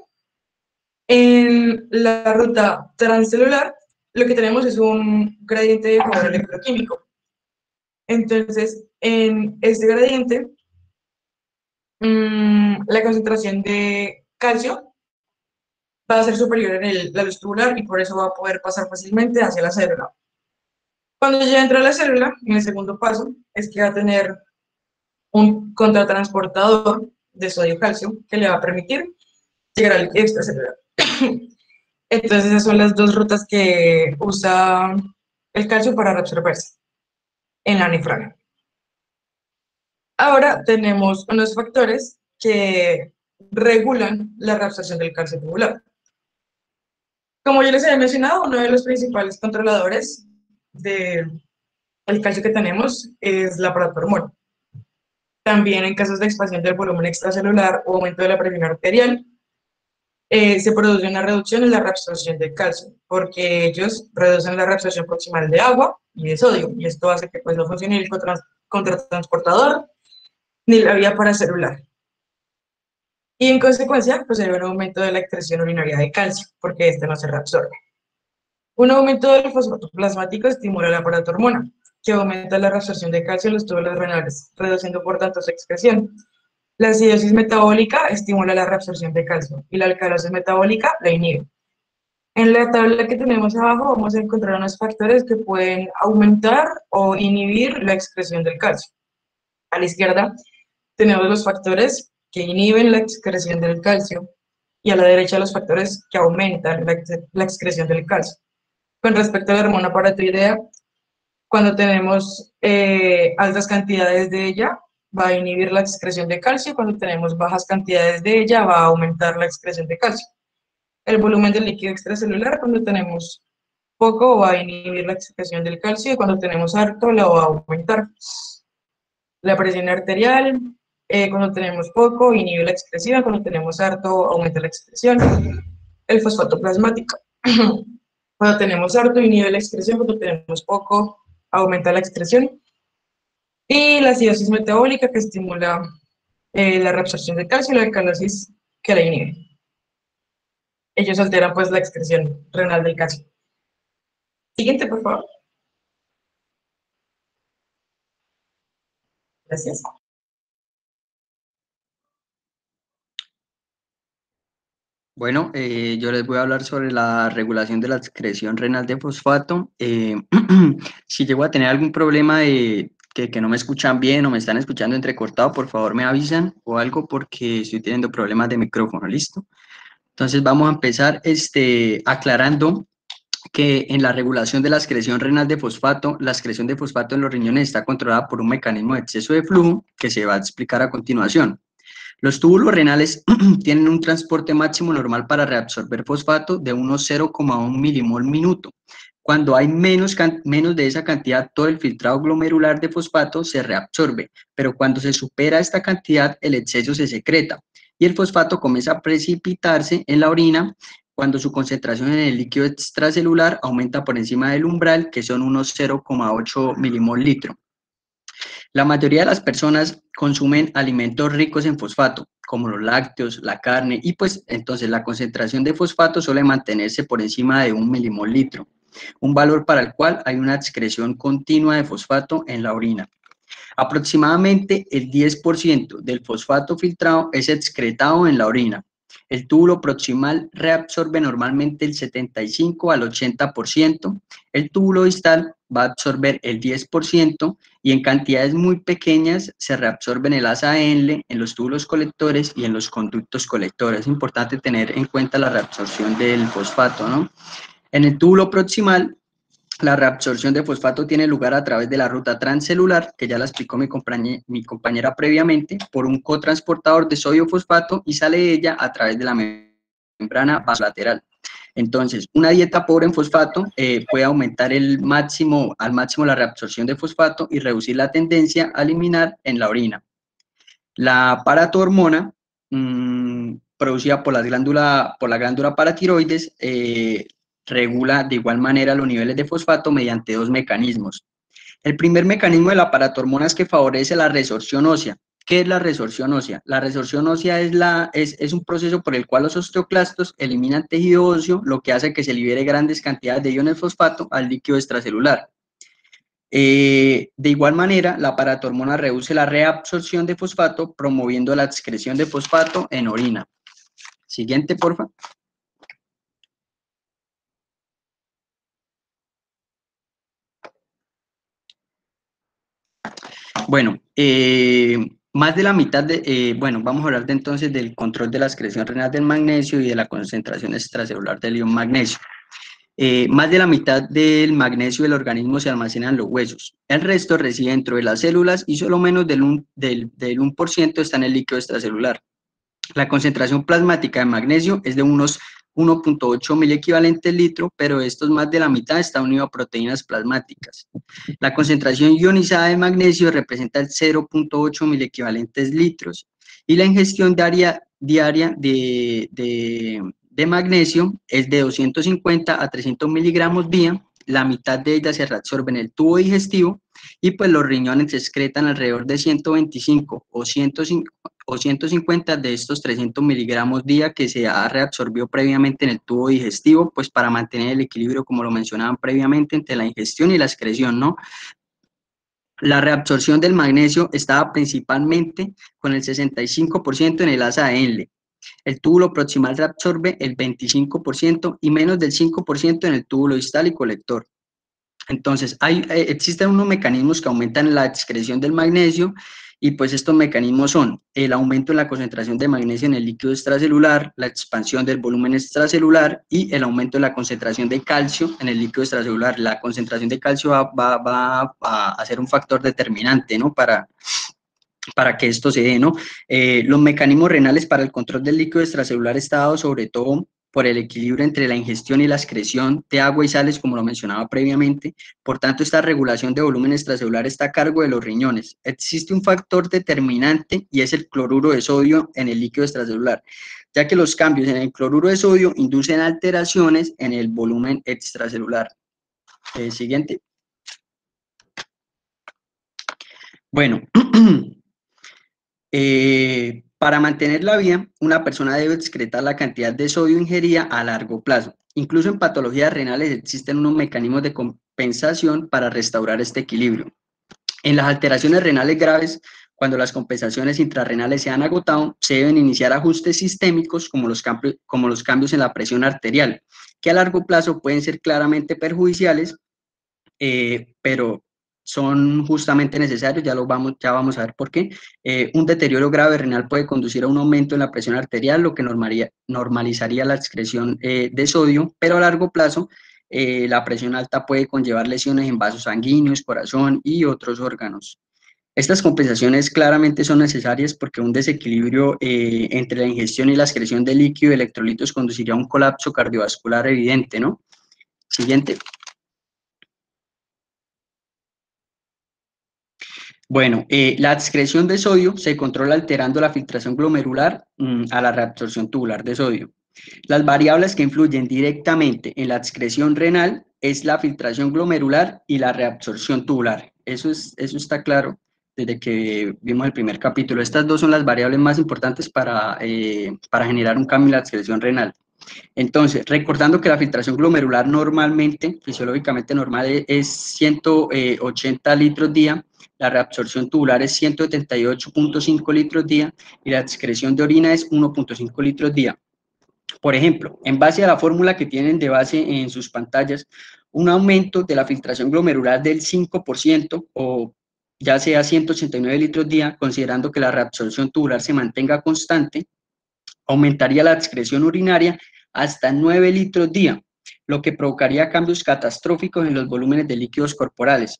en la ruta transcelular, lo que tenemos es un gradiente de favor electroquímico. Entonces, en este gradiente, la concentración de calcio va a ser superior en la luz tubular y por eso va a poder pasar fácilmente hacia la célula. Cuando ya entra a la célula, en el segundo paso, es que va a tener un contratransportador de sodio-calcio que le va a permitir llegar al extracelular. Entonces, esas son las dos rutas que usa el calcio para reabsorberse en la nefrona. Ahora tenemos unos factores que regulan la reabsorción del calcio tubular. Como yo les había mencionado, uno de los principales controladores de el calcio que tenemos es la paratormona. También en casos de expansión del volumen extracelular o aumento de la presión arterial, se produce una reducción en la reabsorción del calcio, porque ellos reducen la reabsorción proximal de agua y de sodio, y esto hace que pues, no funcione el contratransportador ni la vía paracelular. Y en consecuencia, pues hay un aumento de la excreción urinaria de calcio, porque este no se reabsorbe. Un aumento del fosfato plasmático estimula la paratormona, que aumenta la reabsorción de calcio en los túbulos renales, reduciendo por tanto su excreción. La acidosis metabólica estimula la reabsorción de calcio y la alcalosis metabólica la inhibe. En la tabla que tenemos abajo vamos a encontrar unos factores que pueden aumentar o inhibir la excreción del calcio. A la izquierda tenemos los factores que inhiben la excreción del calcio y a la derecha los factores que aumentan la excreción del calcio. Con respecto a la hormona paratiroidea, cuando tenemos altas cantidades de ella, va a inhibir la excreción de calcio, cuando tenemos bajas cantidades de ella, va a aumentar la excreción de calcio. El volumen del líquido extracelular, cuando tenemos poco, va a inhibir la excreción del calcio, y cuando tenemos harto, la va a aumentar. La presión arterial, cuando tenemos poco, inhibe la excreción, cuando tenemos harto, aumenta la excreción. El fosfato plasmático. Cuando tenemos harto, inhibe la excreción, cuando tenemos poco, aumenta la excreción. Y la acidosis metabólica, que estimula la reabsorción de calcio, y la alcalosis, que la inhibe. Ellos alteran pues la excreción renal del calcio. Siguiente, por favor. Gracias. Bueno, yo les voy a hablar sobre la regulación de la excreción renal de fosfato. Si llego a tener algún problema de que no me escuchan bien o me están escuchando entrecortado, por favor me avisan o algo porque estoy teniendo problemas de micrófono, ¿listo? Entonces vamos a empezar aclarando que en la regulación de la excreción renal de fosfato, la excreción de fosfato en los riñones está controlada por un mecanismo de exceso de flujo que se va a explicar a continuación. Los túbulos renales tienen un transporte máximo normal para reabsorber fosfato de unos 0,1 milimol minuto. Cuando hay menos de esa cantidad, todo el filtrado glomerular de fosfato se reabsorbe, pero cuando se supera esta cantidad, el exceso se secreta y el fosfato comienza a precipitarse en la orina cuando su concentración en el líquido extracelular aumenta por encima del umbral, que son unos 0,8 milimol litro. La mayoría de las personas consumen alimentos ricos en fosfato, como los lácteos, la carne, y pues entonces la concentración de fosfato suele mantenerse por encima de 1 milimol litro, un valor para el cual hay una excreción continua de fosfato en la orina. Aproximadamente el 10% del fosfato filtrado es excretado en la orina. El túbulo proximal reabsorbe normalmente el 75 al 80%, el túbulo distal va a absorber el 10% y en cantidades muy pequeñas se reabsorben el asa Henle en los túbulos colectores y en los conductos colectores. Es importante tener en cuenta la reabsorción del fosfato, ¿no? En el túbulo proximal, la reabsorción de fosfato tiene lugar a través de la ruta transcelular, que ya la explicó mi compañera previamente, por un cotransportador de sodio-fosfato y sale de ella a través de la membrana vasolateral. Entonces, una dieta pobre en fosfato puede aumentar al máximo la reabsorción de fosfato y reducir la tendencia a eliminar en la orina. La paratormona, producida por la glándula paratiroides, regula de igual manera los niveles de fosfato mediante dos mecanismos. El primer mecanismo de la paratormona es que favorece la resorción ósea. ¿Qué es la resorción ósea? La resorción ósea es un proceso por el cual los osteoclastos eliminan tejido óseo, lo que hace que se libere grandes cantidades de iones fosfato al líquido extracelular. De igual manera, la paratormona reduce la reabsorción de fosfato, promoviendo la excreción de fosfato en orina. Siguiente, por favor. Bueno, más de la mitad vamos a hablar entonces del control de la excreción renal del magnesio y de la concentración extracelular del ion magnesio. Más de la mitad del magnesio del organismo se almacena en los huesos. El resto reside dentro de las células y solo menos del 1% está en el líquido extracelular. La concentración plasmática de magnesio es de unos 1.8 mil equivalentes litro, pero estos más de la mitad está unido a proteínas plasmáticas. La concentración ionizada de magnesio representa el 0.8 mil equivalentes litros y la ingestión diaria de magnesio es de 250 a 300 miligramos día. La mitad de ella se reabsorbe en el tubo digestivo y pues los riñones excretan alrededor de 125 o 150 de estos 300 miligramos día que se ha reabsorbido previamente en el tubo digestivo, pues para mantener el equilibrio, como lo mencionaban previamente, entre la ingestión y la excreción, ¿no? La reabsorción del magnesio estaba principalmente con el 65% en el asa de Henle. El túbulo proximal reabsorbe el 25% y menos del 5% en el túbulo distal y colector. Entonces, existen unos mecanismos que aumentan la excreción del magnesio y pues estos mecanismos son el aumento en la concentración de magnesio en el líquido extracelular, la expansión del volumen extracelular y el aumento en la concentración de calcio en el líquido extracelular. La concentración de calcio va a ser un factor determinante, ¿no? Para que esto se dé, ¿no? Los mecanismos renales para el control del líquido extracelular está dado sobre todo por el equilibrio entre la ingestión y la excreción de agua y sales, como lo mencionaba previamente. Por tanto, esta regulación de volumen extracelular está a cargo de los riñones. Existe un factor determinante y es el cloruro de sodio en el líquido extracelular, ya que los cambios en el cloruro de sodio inducen alteraciones en el volumen extracelular. Siguiente. Bueno, para mantener la vida, una persona debe excretar la cantidad de sodio ingerida a largo plazo. Incluso en patologías renales existen unos mecanismos de compensación para restaurar este equilibrio. En las alteraciones renales graves, cuando las compensaciones intrarrenales se han agotado, se deben iniciar ajustes sistémicos como los cambios en la presión arterial, que a largo plazo pueden ser claramente perjudiciales, pero son justamente necesarios, ya vamos a ver por qué. Un deterioro grave renal puede conducir a un aumento en la presión arterial, lo que normalizaría la excreción de sodio, pero a largo plazo la presión alta puede conllevar lesiones en vasos sanguíneos, corazón y otros órganos. Estas compensaciones claramente son necesarias porque un desequilibrio entre la ingestión y la excreción de líquido y electrolitos conduciría a un colapso cardiovascular evidente, ¿no? Siguiente. Bueno, la excreción de sodio se controla alterando la filtración glomerular a la reabsorción tubular de sodio. Las variables que influyen directamente en la excreción renal es la filtración glomerular y la reabsorción tubular. Eso está claro desde que vimos el primer capítulo. Estas dos son las variables más importantes para generar un cambio en la excreción renal. Entonces, recordando que la filtración glomerular normalmente, fisiológicamente normal, es 180 litros día, la reabsorción tubular es 178.5 litros día y la excreción de orina es 1.5 litros día. Por ejemplo, en base a la fórmula que tienen de base en sus pantallas, un aumento de la filtración glomerular del 5% o ya sea 189 litros día, considerando que la reabsorción tubular se mantenga constante, aumentaría la excreción urinaria hasta 9 litros día, lo que provocaría cambios catastróficos en los volúmenes de líquidos corporales.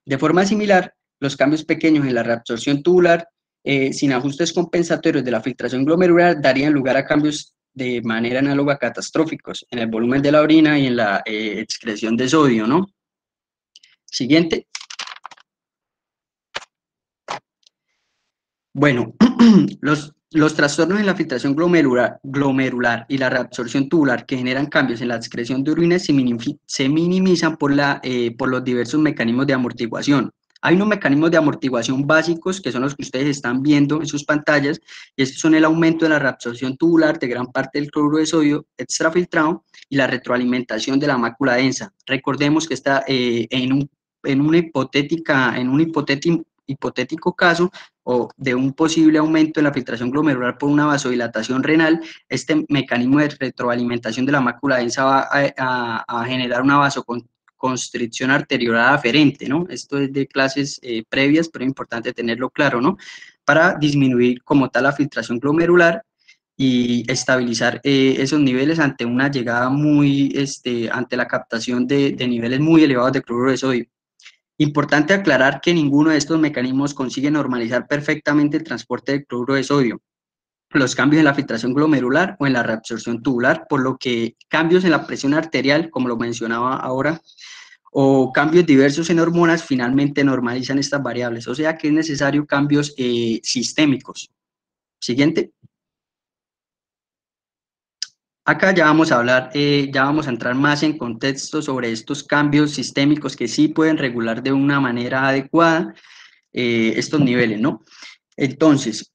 De forma similar, los cambios pequeños en la reabsorción tubular, sin ajustes compensatorios de la filtración glomerular, darían lugar a cambios de manera análoga catastróficos en el volumen de la orina y en la excreción de sodio, ¿no? Siguiente. Bueno, los trastornos en la filtración glomerular y la reabsorción tubular que generan cambios en la excreción de orina se minimizan por los diversos mecanismos de amortiguación. Hay unos mecanismos de amortiguación básicos que son los que ustedes están viendo en sus pantallas, y estos son el aumento de la reabsorción tubular de gran parte del cloruro de sodio extrafiltrado y la retroalimentación de la mácula densa. Recordemos que está en un hipotético caso o de un posible aumento en la filtración glomerular por una vasodilatación renal, este mecanismo de retroalimentación de la mácula densa va a generar una vasoconstricción arteriolar aferente, ¿no? Esto es de clases previas, pero es importante tenerlo claro, ¿no? Para disminuir como tal la filtración glomerular y estabilizar esos niveles ante una llegada ante la captación de niveles muy elevados de cloruro de sodio. Importante aclarar que ninguno de estos mecanismos consigue normalizar perfectamente el transporte del cloruro de sodio. los cambios en la filtración glomerular o en la reabsorción tubular, por lo que cambios en la presión arterial, como lo mencionaba ahora, o cambios diversos en hormonas finalmente normalizan estas variables, o sea que es necesario cambios sistémicos. Siguiente. Acá ya vamos a hablar, ya vamos a entrar más en contexto sobre estos cambios sistémicos que sí pueden regular de una manera adecuada estos niveles, ¿no? Entonces,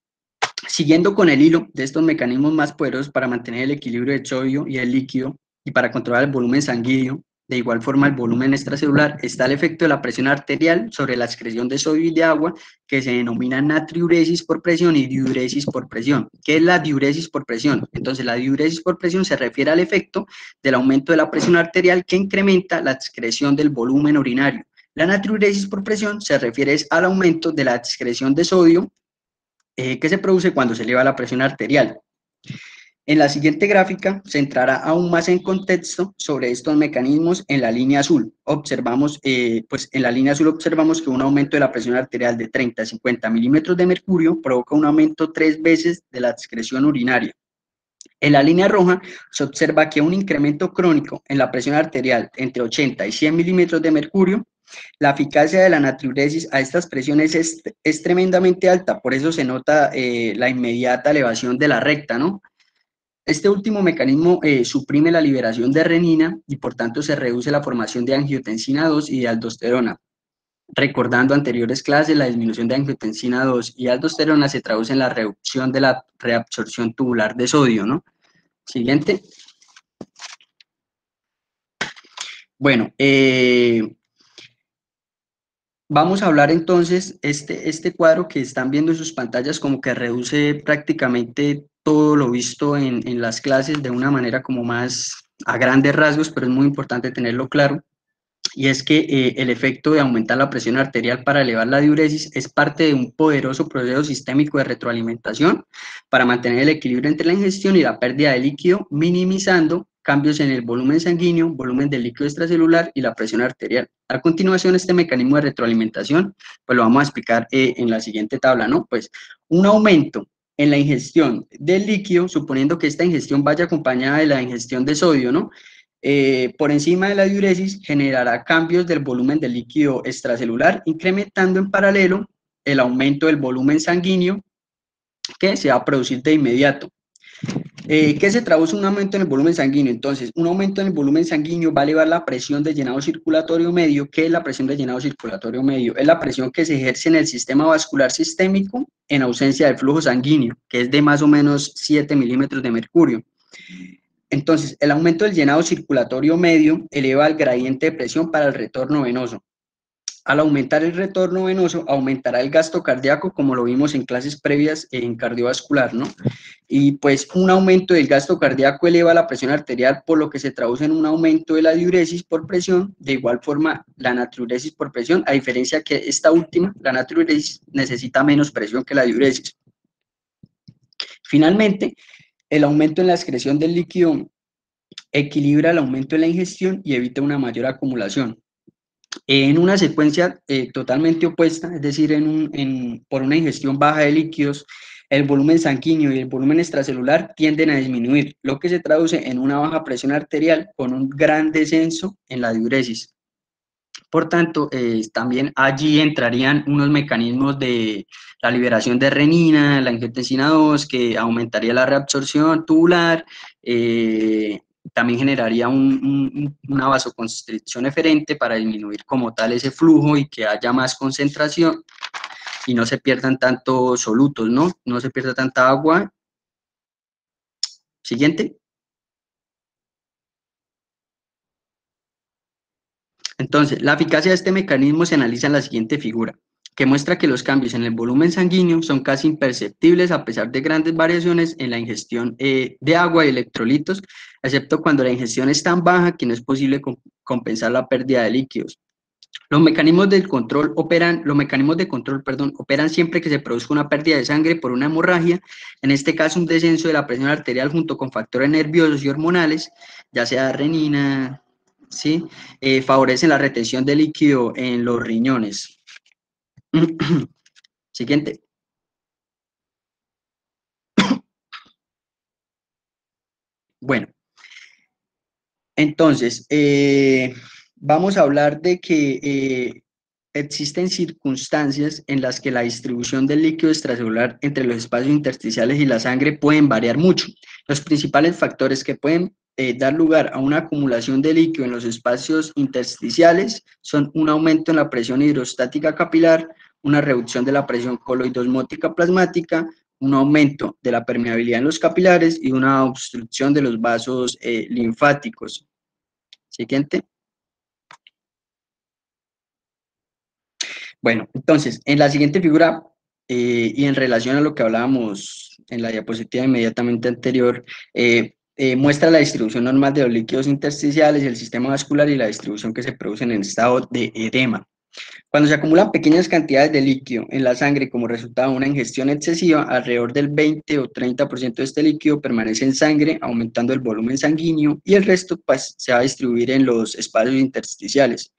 siguiendo con el hilo de estos mecanismos más poderosos para mantener el equilibrio del sodio y el líquido y para controlar el volumen sanguíneo, de igual forma el volumen extracelular, está el efecto de la presión arterial sobre la excreción de sodio y de agua, que se denomina natriuresis por presión y diuresis por presión. ¿Qué es la diuresis por presión? Entonces, la diuresis por presión se refiere al efecto del aumento de la presión arterial que incrementa la excreción del volumen urinario. La natriuresis por presión se refiere al aumento de la excreción de sodio que se produce cuando se eleva la presión arterial. En la siguiente gráfica se entrará aún más en contexto sobre estos mecanismos en la línea azul. Observamos, pues en la línea azul observamos que un aumento de la presión arterial de 30 a 50 milímetros de mercurio provoca un aumento 3 veces de la excreción urinaria. En la línea roja se observa que un incremento crónico en la presión arterial entre 80 y 100 milímetros de mercurio, la eficacia de la natriuresis a estas presiones es tremendamente alta, por eso se nota la inmediata elevación de la recta, ¿no? Este último mecanismo suprime la liberación de renina y por tanto se reduce la formación de angiotensina 2 y de aldosterona. Recordando anteriores clases, la disminución de angiotensina 2 y aldosterona se traduce en la reducción de la reabsorción tubular de sodio, ¿no? Siguiente. Bueno, vamos a hablar entonces, este cuadro que están viendo en sus pantallas como que reduce prácticamente todo lo visto en las clases de una manera como más a grandes rasgos, pero es muy importante tenerlo claro. Y es que el efecto de aumentar la presión arterial para elevar la diuresis es parte de un poderoso proceso sistémico de retroalimentación para mantener el equilibrio entre la ingestión y la pérdida de líquido, minimizando cambios en el volumen sanguíneo, volumen del líquido extracelular y la presión arterial. A continuación, este mecanismo de retroalimentación, pues lo vamos a explicar en la siguiente tabla, ¿no? Pues un aumento en la ingestión del líquido, suponiendo que esta ingestión vaya acompañada de la ingestión de sodio, ¿no? Por encima de la diuresis generará cambios del volumen del líquido extracelular, incrementando en paralelo el aumento del volumen sanguíneo que se va a producir de inmediato. ¿Qué se traduce un aumento en el volumen sanguíneo? Entonces, un aumento en el volumen sanguíneo va a elevar la presión de llenado circulatorio medio. ¿Qué es la presión de llenado circulatorio medio? Es la presión que se ejerce en el sistema vascular sistémico en ausencia del flujo sanguíneo, que es de más o menos 7 milímetros de mercurio. Entonces, el aumento del llenado circulatorio medio eleva el gradiente de presión para el retorno venoso. Al aumentar el retorno venoso, aumentará el gasto cardíaco, como lo vimos en clases previas en cardiovascular, ¿no? Y pues un aumento del gasto cardíaco eleva la presión arterial, por lo que se traduce en un aumento de la diuresis por presión. De igual forma, la natriuresis por presión, a diferencia que esta última, la natriuresis necesita menos presión que la diuresis. Finalmente, el aumento en la excreción del líquido equilibra el aumento en la ingestión y evita una mayor acumulación. En una secuencia totalmente opuesta, es decir, por una ingestión baja de líquidos, el volumen sanguíneo y el volumen extracelular tienden a disminuir, lo que se traduce en una baja presión arterial con un gran descenso en la diuresis. Por tanto, también allí entrarían unos mecanismos de la liberación de renina, la angiotensina 2, que aumentaría la reabsorción tubular, también generaría una vasoconstricción eferente para disminuir como tal ese flujo y que haya más concentración y no se pierdan tantos solutos, ¿no? No se pierda tanta agua. Siguiente. Entonces, la eficacia de este mecanismo se analiza en la siguiente figura, que muestra que los cambios en el volumen sanguíneo son casi imperceptibles a pesar de grandes variaciones en la ingestión de agua y electrolitos, excepto cuando la ingestión es tan baja que no es posible compensar la pérdida de líquidos. Los mecanismos de control operan siempre que se produzca una pérdida de sangre por una hemorragia, en este caso un descenso de la presión arterial junto con factores nerviosos y hormonales, ya sea renina, ¿sí? Favorecen la retención de líquido en los riñones. Siguiente. Bueno, entonces, vamos a hablar de que existen circunstancias en las que la distribución del líquido extracelular entre los espacios intersticiales y la sangre pueden variar mucho. Los principales factores que pueden dar lugar a una acumulación de líquido en los espacios intersticiales son un aumento en la presión hidrostática capilar, una reducción de la presión coloidosmótica plasmática, un aumento de la permeabilidad en los capilares y una obstrucción de los vasos linfáticos. Siguiente. Bueno, entonces, en la siguiente figura, y en relación a lo que hablábamos en la diapositiva inmediatamente anterior, muestra la distribución normal de los líquidos intersticiales, el sistema vascular y la distribución que se produce en el estado de edema. Cuando se acumulan pequeñas cantidades de líquido en la sangre como resultado de una ingestión excesiva, alrededor del 20 o 30% de este líquido permanece en sangre, aumentando el volumen sanguíneo, y el resto pues, se va a distribuir en los espacios intersticiales.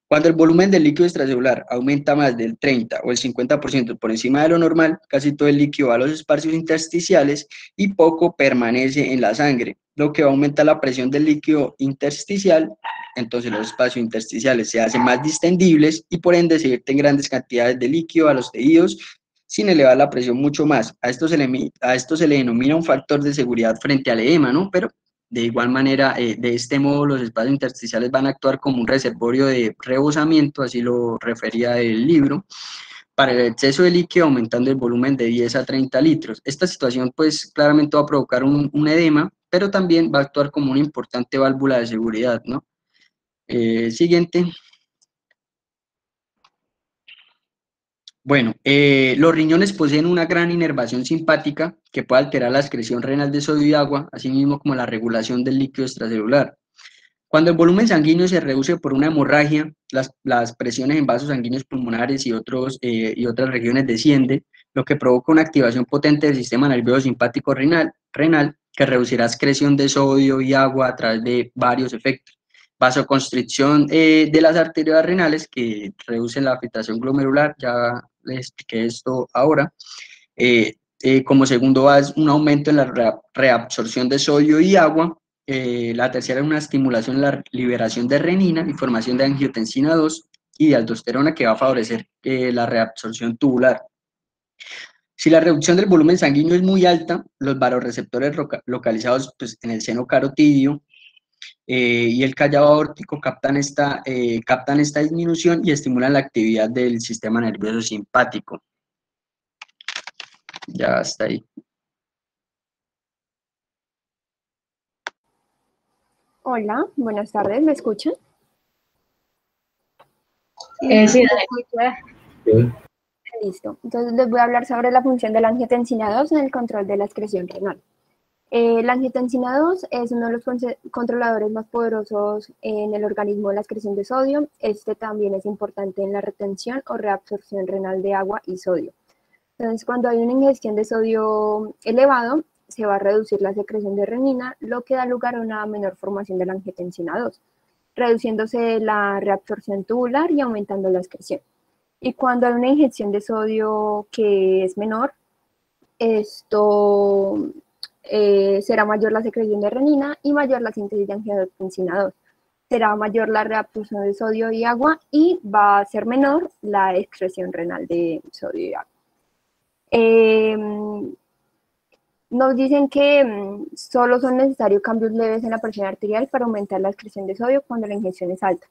Cuando el volumen del líquido extracelular aumenta más del 30 o el 50% por encima de lo normal, casi todo el líquido va a los espacios intersticiales y poco permanece en la sangre, lo que va a aumentar la presión del líquido intersticial. Entonces los espacios intersticiales se hacen más distendibles y por ende se vierten grandes cantidades de líquido a los tejidos sin elevar la presión mucho más. A esto se le denomina un factor de seguridad frente al edema, ¿no? Pero de igual manera, de este modo, los espacios intersticiales van a actuar como un reservorio de rebosamiento, así lo refería el libro, para el exceso de líquido, aumentando el volumen de 10 a 30 litros. Esta situación, pues, claramente va a provocar un edema, pero también va a actuar como una importante válvula de seguridad, ¿no? Siguiente. Bueno, los riñones poseen una gran inervación simpática que puede alterar la excreción renal de sodio y agua, así mismo como la regulación del líquido extracelular. Cuando el volumen sanguíneo se reduce por una hemorragia, las presiones en vasos sanguíneos pulmonares y otras regiones descienden, lo que provoca una activación potente del sistema nervioso simpático renal que reducirá excreción de sodio y agua a través de varios efectos. Vasoconstricción de las arterias renales, que reducen la filtración glomerular, ya les expliqué esto ahora. Como segundo es un aumento en la reabsorción de sodio y agua. La tercera es una estimulación en la liberación de renina y formación de angiotensina 2 y de aldosterona, que va a favorecer la reabsorción tubular. Si la reducción del volumen sanguíneo es muy alta, los vasoreceptores localizados pues, en el seno carotidio y el callado aórtico captan esta disminución y estimulan la actividad del sistema nervioso simpático. Ya está ahí. Hola, buenas tardes, ¿me escuchan? Sí, Listo. Entonces les voy a hablar sobre la función de la angiotensina 2 en el control de la excreción renal. La angiotensina 2 es uno de los controladores más poderosos en el organismo de la excreción de sodio. Este también es importante en la retención o reabsorción renal de agua y sodio. Entonces, cuando hay una ingestión de sodio elevado, se va a reducir la secreción de renina, lo que da lugar a una menor formación de la angiotensina 2, reduciéndose la reabsorción tubular y aumentando la excreción. Y cuando hay una ingestión de sodio que es menor, esto será mayor la secreción de renina y mayor la síntesis de angiotensina 2. Será mayor la reabsorción de sodio y agua y va a ser menor la excreción renal de sodio y agua. Nos dicen que solo son necesarios cambios leves en la presión arterial para aumentar la excreción de sodio cuando la ingestión es alta.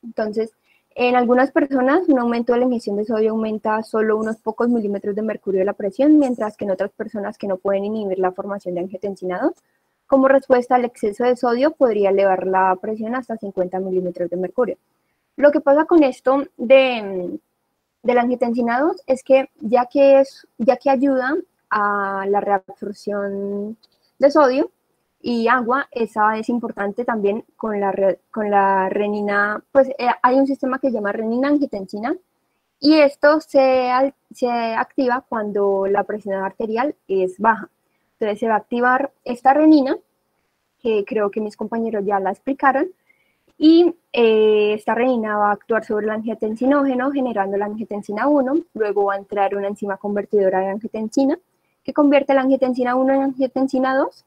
Entonces, en algunas personas, un aumento de la ingestión de sodio aumenta solo unos pocos milímetros de mercurio de la presión, mientras que en otras personas que no pueden inhibir la formación de angiotensina 2, como respuesta al exceso de sodio, podría elevar la presión hasta 50 milímetros de mercurio. Lo que pasa con esto de la angiotensina 2 es que ya que ayuda a la reabsorción de sodio y agua, esa es importante también con la renina, pues hay un sistema que se llama renina-angiotensina y esto se activa cuando la presión arterial es baja. Entonces se va a activar esta renina, que creo que mis compañeros ya la explicaron, y esta renina va a actuar sobre el angiotensinógeno generando la angiotensina 1, luego va a entrar una enzima convertidora de angiotensina que convierte la angiotensina 1 en angiotensina 2,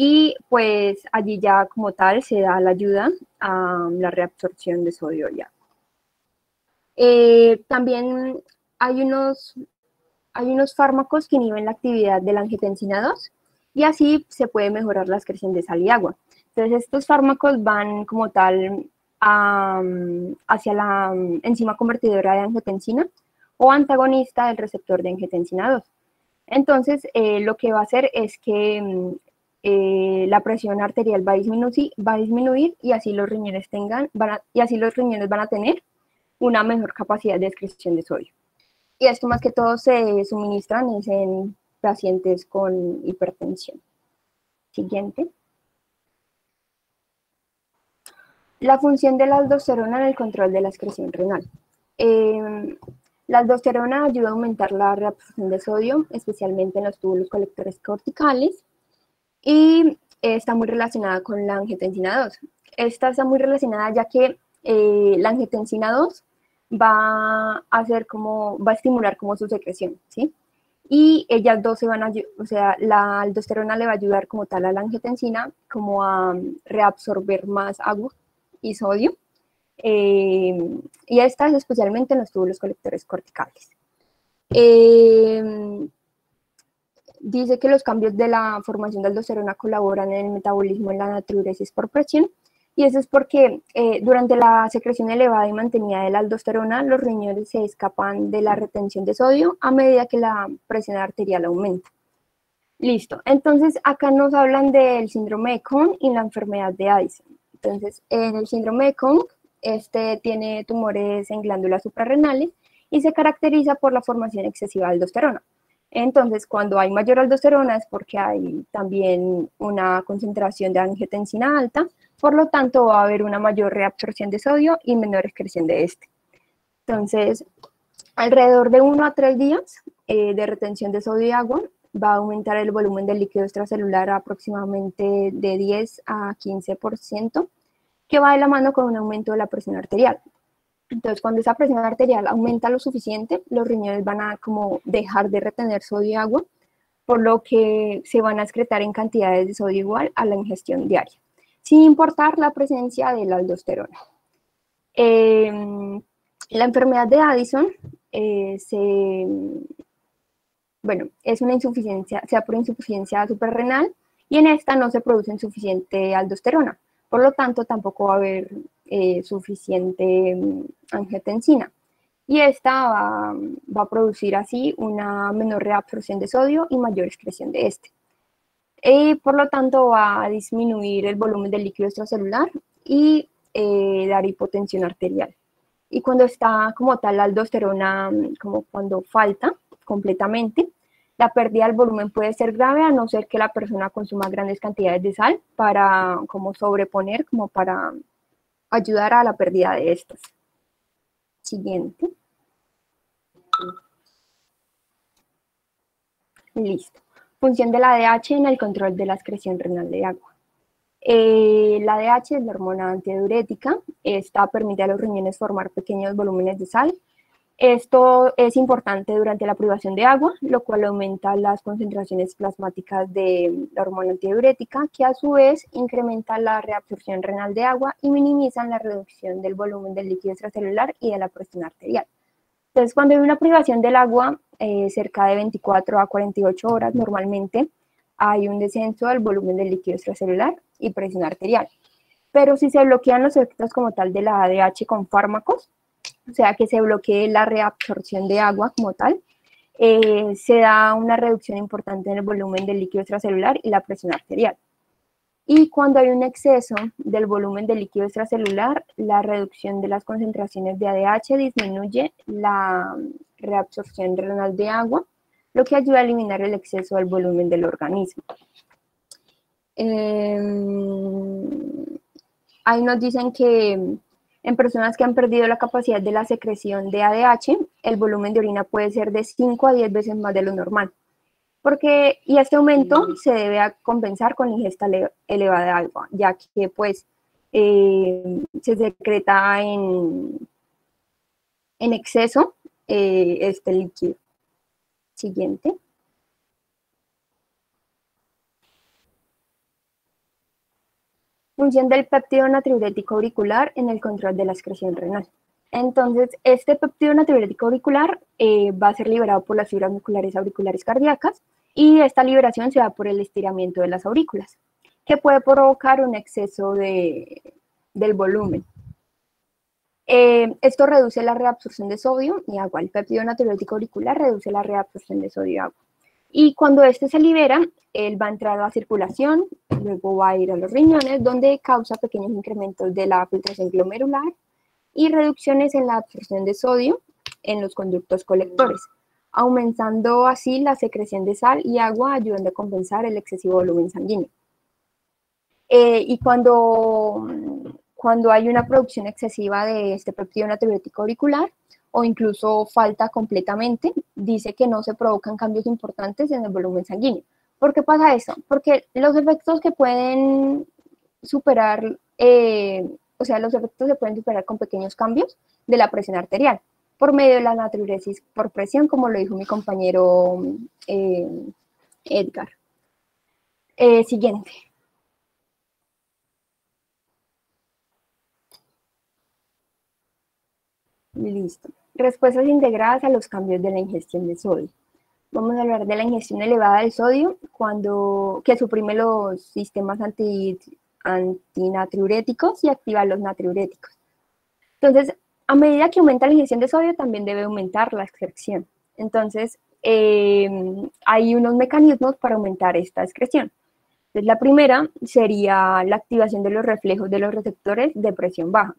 y pues allí ya como tal se da la ayuda a la reabsorción de sodio y agua. También hay unos fármacos que inhiben la actividad de la angiotensina 2 y así se puede mejorar la excreción de sal y agua. Entonces estos fármacos van como tal hacia la enzima convertidora de angiotensina o antagonista del receptor de angiotensina 2. Entonces lo que va a hacer es que la presión arterial va a disminuir y así los riñones van a tener una mejor capacidad de excreción de sodio. Y esto más que todo se suministran en pacientes con hipertensión. Siguiente. La función de la aldosterona en el control de la excreción renal. La aldosterona ayuda a aumentar la reabsorción de sodio, especialmente en los túbulos colectores corticales, y está muy relacionada con la angiotensina 2. Esta está muy relacionada ya que la angiotensina 2 va a estimular como su secreción, ¿sí? Y ellas dos la aldosterona le va a ayudar como tal a la angiotensina como a reabsorber más agua y sodio, y esta es especialmente en los túbulos colectores corticales. Dice que los cambios de la formación de aldosterona colaboran en el metabolismo en la natriuresis por presión, y eso es porque durante la secreción elevada y mantenida de la aldosterona, los riñones se escapan de la retención de sodio a medida que la presión arterial aumenta. Listo, entonces acá nos hablan del síndrome de Cohn y la enfermedad de Addison. Entonces, en el síndrome de Cohn, tiene tumores en glándulas suprarrenales y se caracteriza por la formación excesiva de aldosterona. Entonces, cuando hay mayor aldosterona es porque hay también una concentración de angiotensina alta, por lo tanto va a haber una mayor reabsorción de sodio y menor excreción de este. Entonces, alrededor de 1 a 3 días de retención de sodio y agua va a aumentar el volumen del líquido extracelular aproximadamente de 10 a 15%, que va de la mano con un aumento de la presión arterial. Entonces, cuando esa presión arterial aumenta lo suficiente, los riñones van a como dejar de retener sodio y agua, por lo que se van a excretar en cantidades de sodio igual a la ingestión diaria, sin importar la presencia de la aldosterona. La enfermedad de Addison es una insuficiencia, sea por insuficiencia suprarrenal, y en esta no se produce suficiente aldosterona. Por lo tanto, tampoco va a haber suficiente angiotensina. Y esta va a producir así una menor reabsorción de sodio y mayor excreción de este. Y por lo tanto, va a disminuir el volumen del líquido extracelular y dar hipotensión arterial. Y cuando está como tal la aldosterona, como cuando falta completamente, la pérdida del volumen puede ser grave, a no ser que la persona consuma grandes cantidades de sal para como sobreponer, como para ayudar a la pérdida de estos. Siguiente. Listo. Función de la ADH en el control de la excreción renal de agua. La ADH es la hormona antidiurética. Esta permite a los riñones formar pequeños volúmenes de sal. Esto es importante durante la privación de agua, lo cual aumenta las concentraciones plasmáticas de la hormona antidiurética, que a su vez incrementa la reabsorción renal de agua y minimizan la reducción del volumen del líquido extracelular y de la presión arterial. Entonces, cuando hay una privación del agua, cerca de 24 a 48 horas, normalmente hay un descenso del volumen del líquido extracelular y presión arterial. Pero si se bloquean los efectos como tal de la ADH con fármacos, o sea, que se bloquee la reabsorción de agua como tal, se da una reducción importante en el volumen del líquido extracelular y la presión arterial. Y cuando hay un exceso del volumen del líquido extracelular, la reducción de las concentraciones de ADH disminuye la reabsorción renal de agua, lo que ayuda a eliminar el exceso del volumen del organismo. Ahí nos dicen que en personas que han perdido la capacidad de la secreción de ADH, el volumen de orina puede ser de 5 a 10 veces más de lo normal. Y este aumento se debe a compensar con la ingesta elevada de agua, ya que pues se secreta en exceso este líquido. Siguiente. Función del péptido natriurético auricular en el control de la excreción renal. Entonces, este péptido natriurético auricular va a ser liberado por las fibras musculares auriculares cardíacas y esta liberación se da por el estiramiento de las aurículas, que puede provocar un exceso del volumen. Esto reduce la reabsorción de sodio y agua. El péptido natriurético auricular reduce la reabsorción de sodio y agua. Y cuando este se libera, él va a entrar a la circulación, luego va a ir a los riñones, donde causa pequeños incrementos de la filtración glomerular y reducciones en la absorción de sodio en los conductos colectores, aumentando así la secreción de sal y agua, ayudando a compensar el excesivo volumen sanguíneo. Y cuando hay una producción excesiva de este péptido natriurético auricular, o incluso falta completamente, dice que no se provocan cambios importantes en el volumen sanguíneo. ¿Por qué pasa eso? Porque los efectos que pueden superar, los efectos se pueden superar con pequeños cambios de la presión arterial, por medio de la natriuresis por presión, como lo dijo mi compañero Edgar. Siguiente. Listo. Respuestas integradas a los cambios de la ingestión de sodio. Vamos a hablar de la ingestión elevada de sodio, que suprime los sistemas antinatriuréticos y activa los natriuréticos. Entonces, a medida que aumenta la ingestión de sodio, también debe aumentar la excreción. Entonces, hay unos mecanismos para aumentar esta excreción. Entonces, la primera sería la activación de los reflejos de los receptores de presión baja.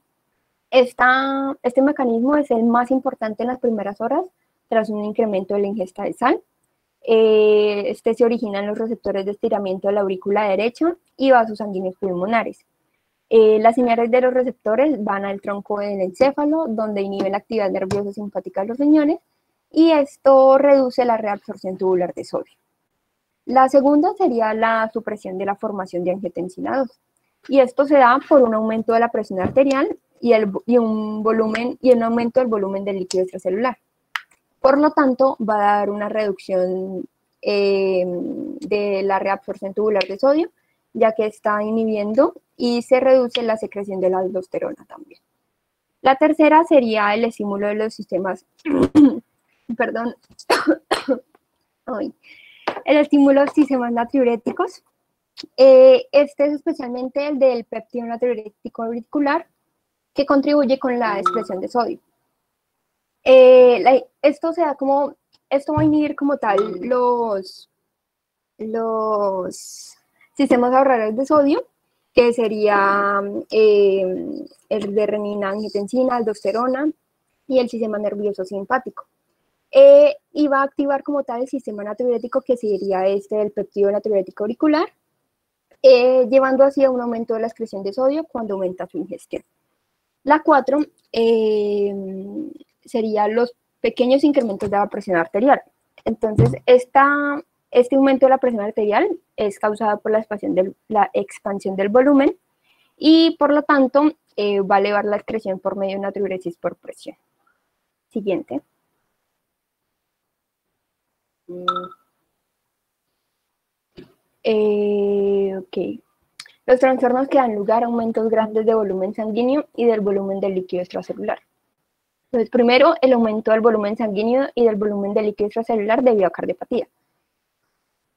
Este mecanismo es el más importante en las primeras horas tras un incremento de la ingesta de sal. Este se origina en los receptores de estiramiento de la aurícula derecha y vasos sanguíneos pulmonares. Las señales de los receptores van al tronco del encéfalo, donde inhibe la actividad nerviosa simpática de los riñones, y esto reduce la reabsorción tubular de sodio. La segunda sería la supresión de la formación de angiotensina 2, y esto se da por un aumento de la presión arterial y un aumento del volumen del líquido extracelular. Por lo tanto, va a dar una reducción de la reabsorción tubular de sodio, ya que está inhibiendo y se reduce la secreción de la aldosterona también. La tercera sería el estímulo de los sistemas, perdón, el estímulo de los sistemas natriuréticos. Este es especialmente el del péptido natriurético auricular, que contribuye con la excreción de sodio. Esto va a inhibir como tal los sistemas ahorradores de sodio, que sería el de renina, angiotensina, aldosterona y el sistema nervioso simpático. Y va a activar como tal el sistema natriurético, que sería del péptido natriurético auricular, llevando así a un aumento de la excreción de sodio cuando aumenta su ingestión. La 4 serían los pequeños incrementos de la presión arterial. Entonces, este aumento de la presión arterial es causado por la expansión del volumen y, por lo tanto, va a elevar la excreción por medio de natriuresis por presión. Siguiente. Ok. Los trastornos que dan lugar a aumentos grandes de volumen sanguíneo y del volumen del líquido extracelular. Entonces, primero, el aumento del volumen sanguíneo y del volumen del líquido extracelular debido a cardiopatía.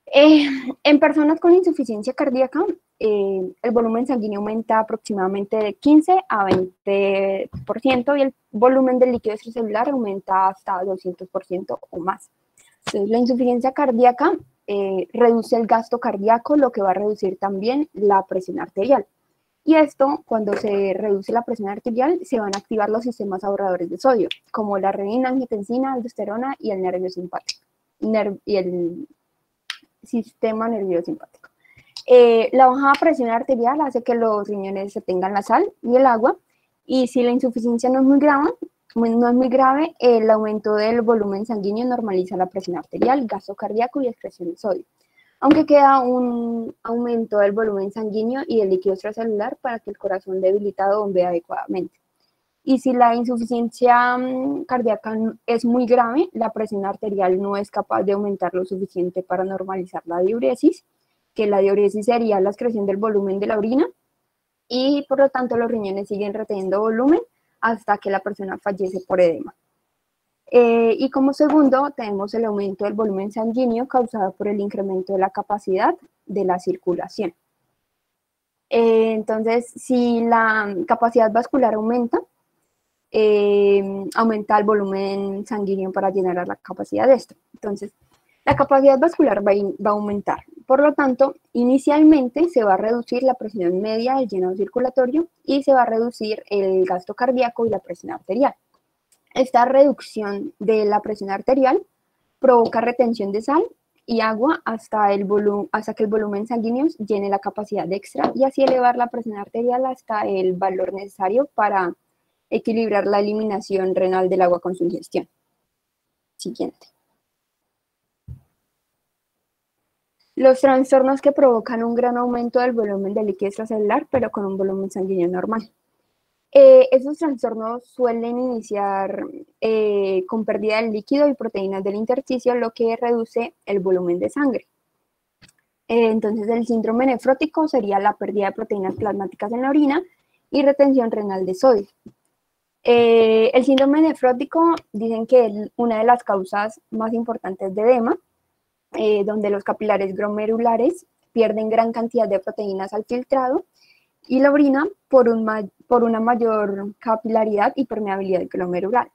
En personas con insuficiencia cardíaca, el volumen sanguíneo aumenta aproximadamente de 15 a 20% y el volumen del líquido extracelular aumenta hasta 200% o más. Entonces, la insuficiencia cardíaca reduce el gasto cardíaco, lo que va a reducir también la presión arterial. Y esto, cuando se reduce la presión arterial, se van a activar los sistemas ahorradores de sodio, como la renina, angiotensina, aldosterona y el nervio simpático. Y el sistema nervioso simpático. La baja presión arterial hace que los riñones retengan la sal y el agua, y si la insuficiencia no es muy grave, el aumento del volumen sanguíneo normaliza la presión arterial, gasto cardíaco y excreción de sodio, aunque queda un aumento del volumen sanguíneo y del líquido extracelular para que el corazón debilitado bombee adecuadamente. Y si la insuficiencia cardíaca es muy grave, la presión arterial no es capaz de aumentar lo suficiente para normalizar la diuresis, que la diuresis sería la excreción del volumen de la orina, y por lo tanto los riñones siguen reteniendo volumen hasta que la persona fallece por edema. Y como segundo tenemos el aumento del volumen sanguíneo causado por el incremento de la capacidad de la circulación. Entonces, si la capacidad vascular aumenta, aumenta el volumen sanguíneo para llenar la capacidad de esto. Entonces, la capacidad vascular va a aumentar. Por lo tanto, inicialmente se va a reducir la presión media del llenado circulatorio y se va a reducir el gasto cardíaco y la presión arterial. Esta reducción de la presión arterial provoca retención de sal y agua hasta que el volumen sanguíneo llene la capacidad extra y así elevar la presión arterial hasta el valor necesario para equilibrar la eliminación renal del agua con su ingestión. Siguiente. Los trastornos que provocan un gran aumento del volumen de líquido extracelular, pero con un volumen sanguíneo normal. Esos trastornos suelen iniciar con pérdida de líquido y proteínas del intersticio, lo que reduce el volumen de sangre. Entonces, el síndrome nefrótico sería la pérdida de proteínas plasmáticas en la orina y retención renal de sodio. El síndrome nefrótico dicen que es una de las causas más importantes de edema, donde los capilares glomerulares pierden gran cantidad de proteínas al filtrado y la orina por una mayor capilaridad y permeabilidad glomerular.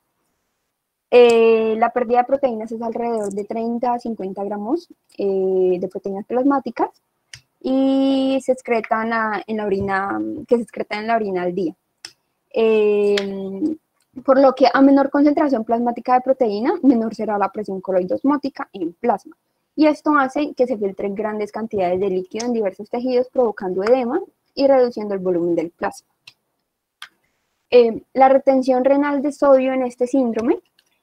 La pérdida de proteínas es alrededor de 30 a 50 gramos de proteínas plasmáticas y se excretan en la orina al día. Por lo que a menor concentración plasmática de proteína, menor será la presión coloidosmótica en plasma. Y esto hace que se filtren grandes cantidades de líquido en diversos tejidos, provocando edema y reduciendo el volumen del plasma. La retención renal de sodio en este síndrome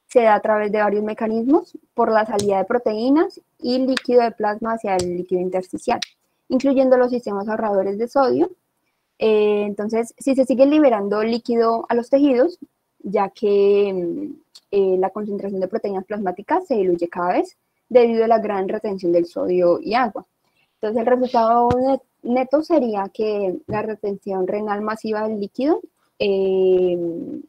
se da a través de varios mecanismos, por la salida de proteínas y líquido de plasma hacia el líquido intersticial, incluyendo los sistemas ahorradores de sodio. Entonces, si se sigue liberando líquido a los tejidos, ya que la concentración de proteínas plasmáticas se diluye cada vez debido a la gran retención del sodio y agua. Entonces, el resultado neto sería que la retención renal masiva del líquido, el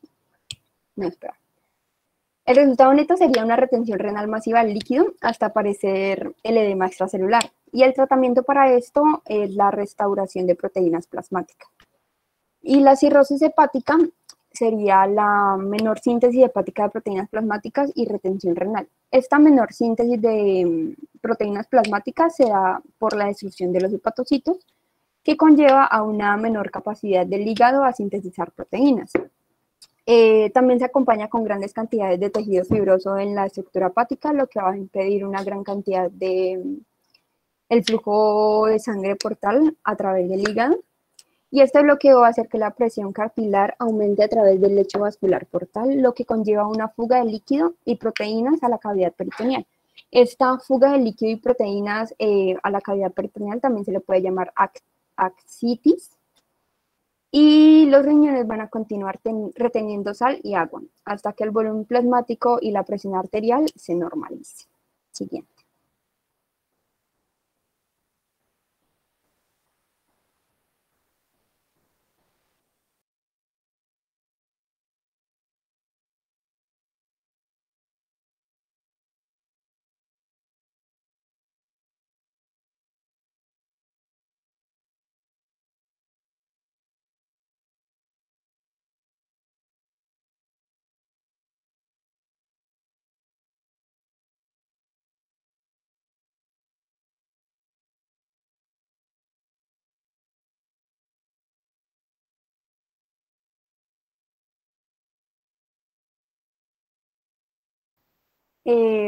resultado neto sería una retención renal masiva del líquido hasta aparecer el edema extracelular. Y el tratamiento para esto es la restauración de proteínas plasmáticas. Y la cirrosis hepática sería la menor síntesis hepática de proteínas plasmáticas y retención renal. Esta menor síntesis de proteínas plasmáticas se da por la destrucción de los hepatocitos, que conlleva a una menor capacidad del hígado a sintetizar proteínas. También se acompaña con grandes cantidades de tejido fibroso en la estructura hepática, lo que va a impedir una gran cantidad de el flujo de sangre portal a través del hígado. Y este bloqueo va a hacer que la presión capilar aumente a través del lecho vascular portal, lo que conlleva una fuga de líquido y proteínas a la cavidad peritoneal. Esta fuga de líquido y proteínas a la cavidad peritoneal también se le puede llamar ascitis. Y los riñones van a continuar reteniendo sal y agua hasta que el volumen plasmático y la presión arterial se normalice. Siguiente.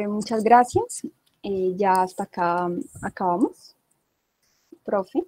Muchas gracias. Ya hasta acá acabamos. Profe.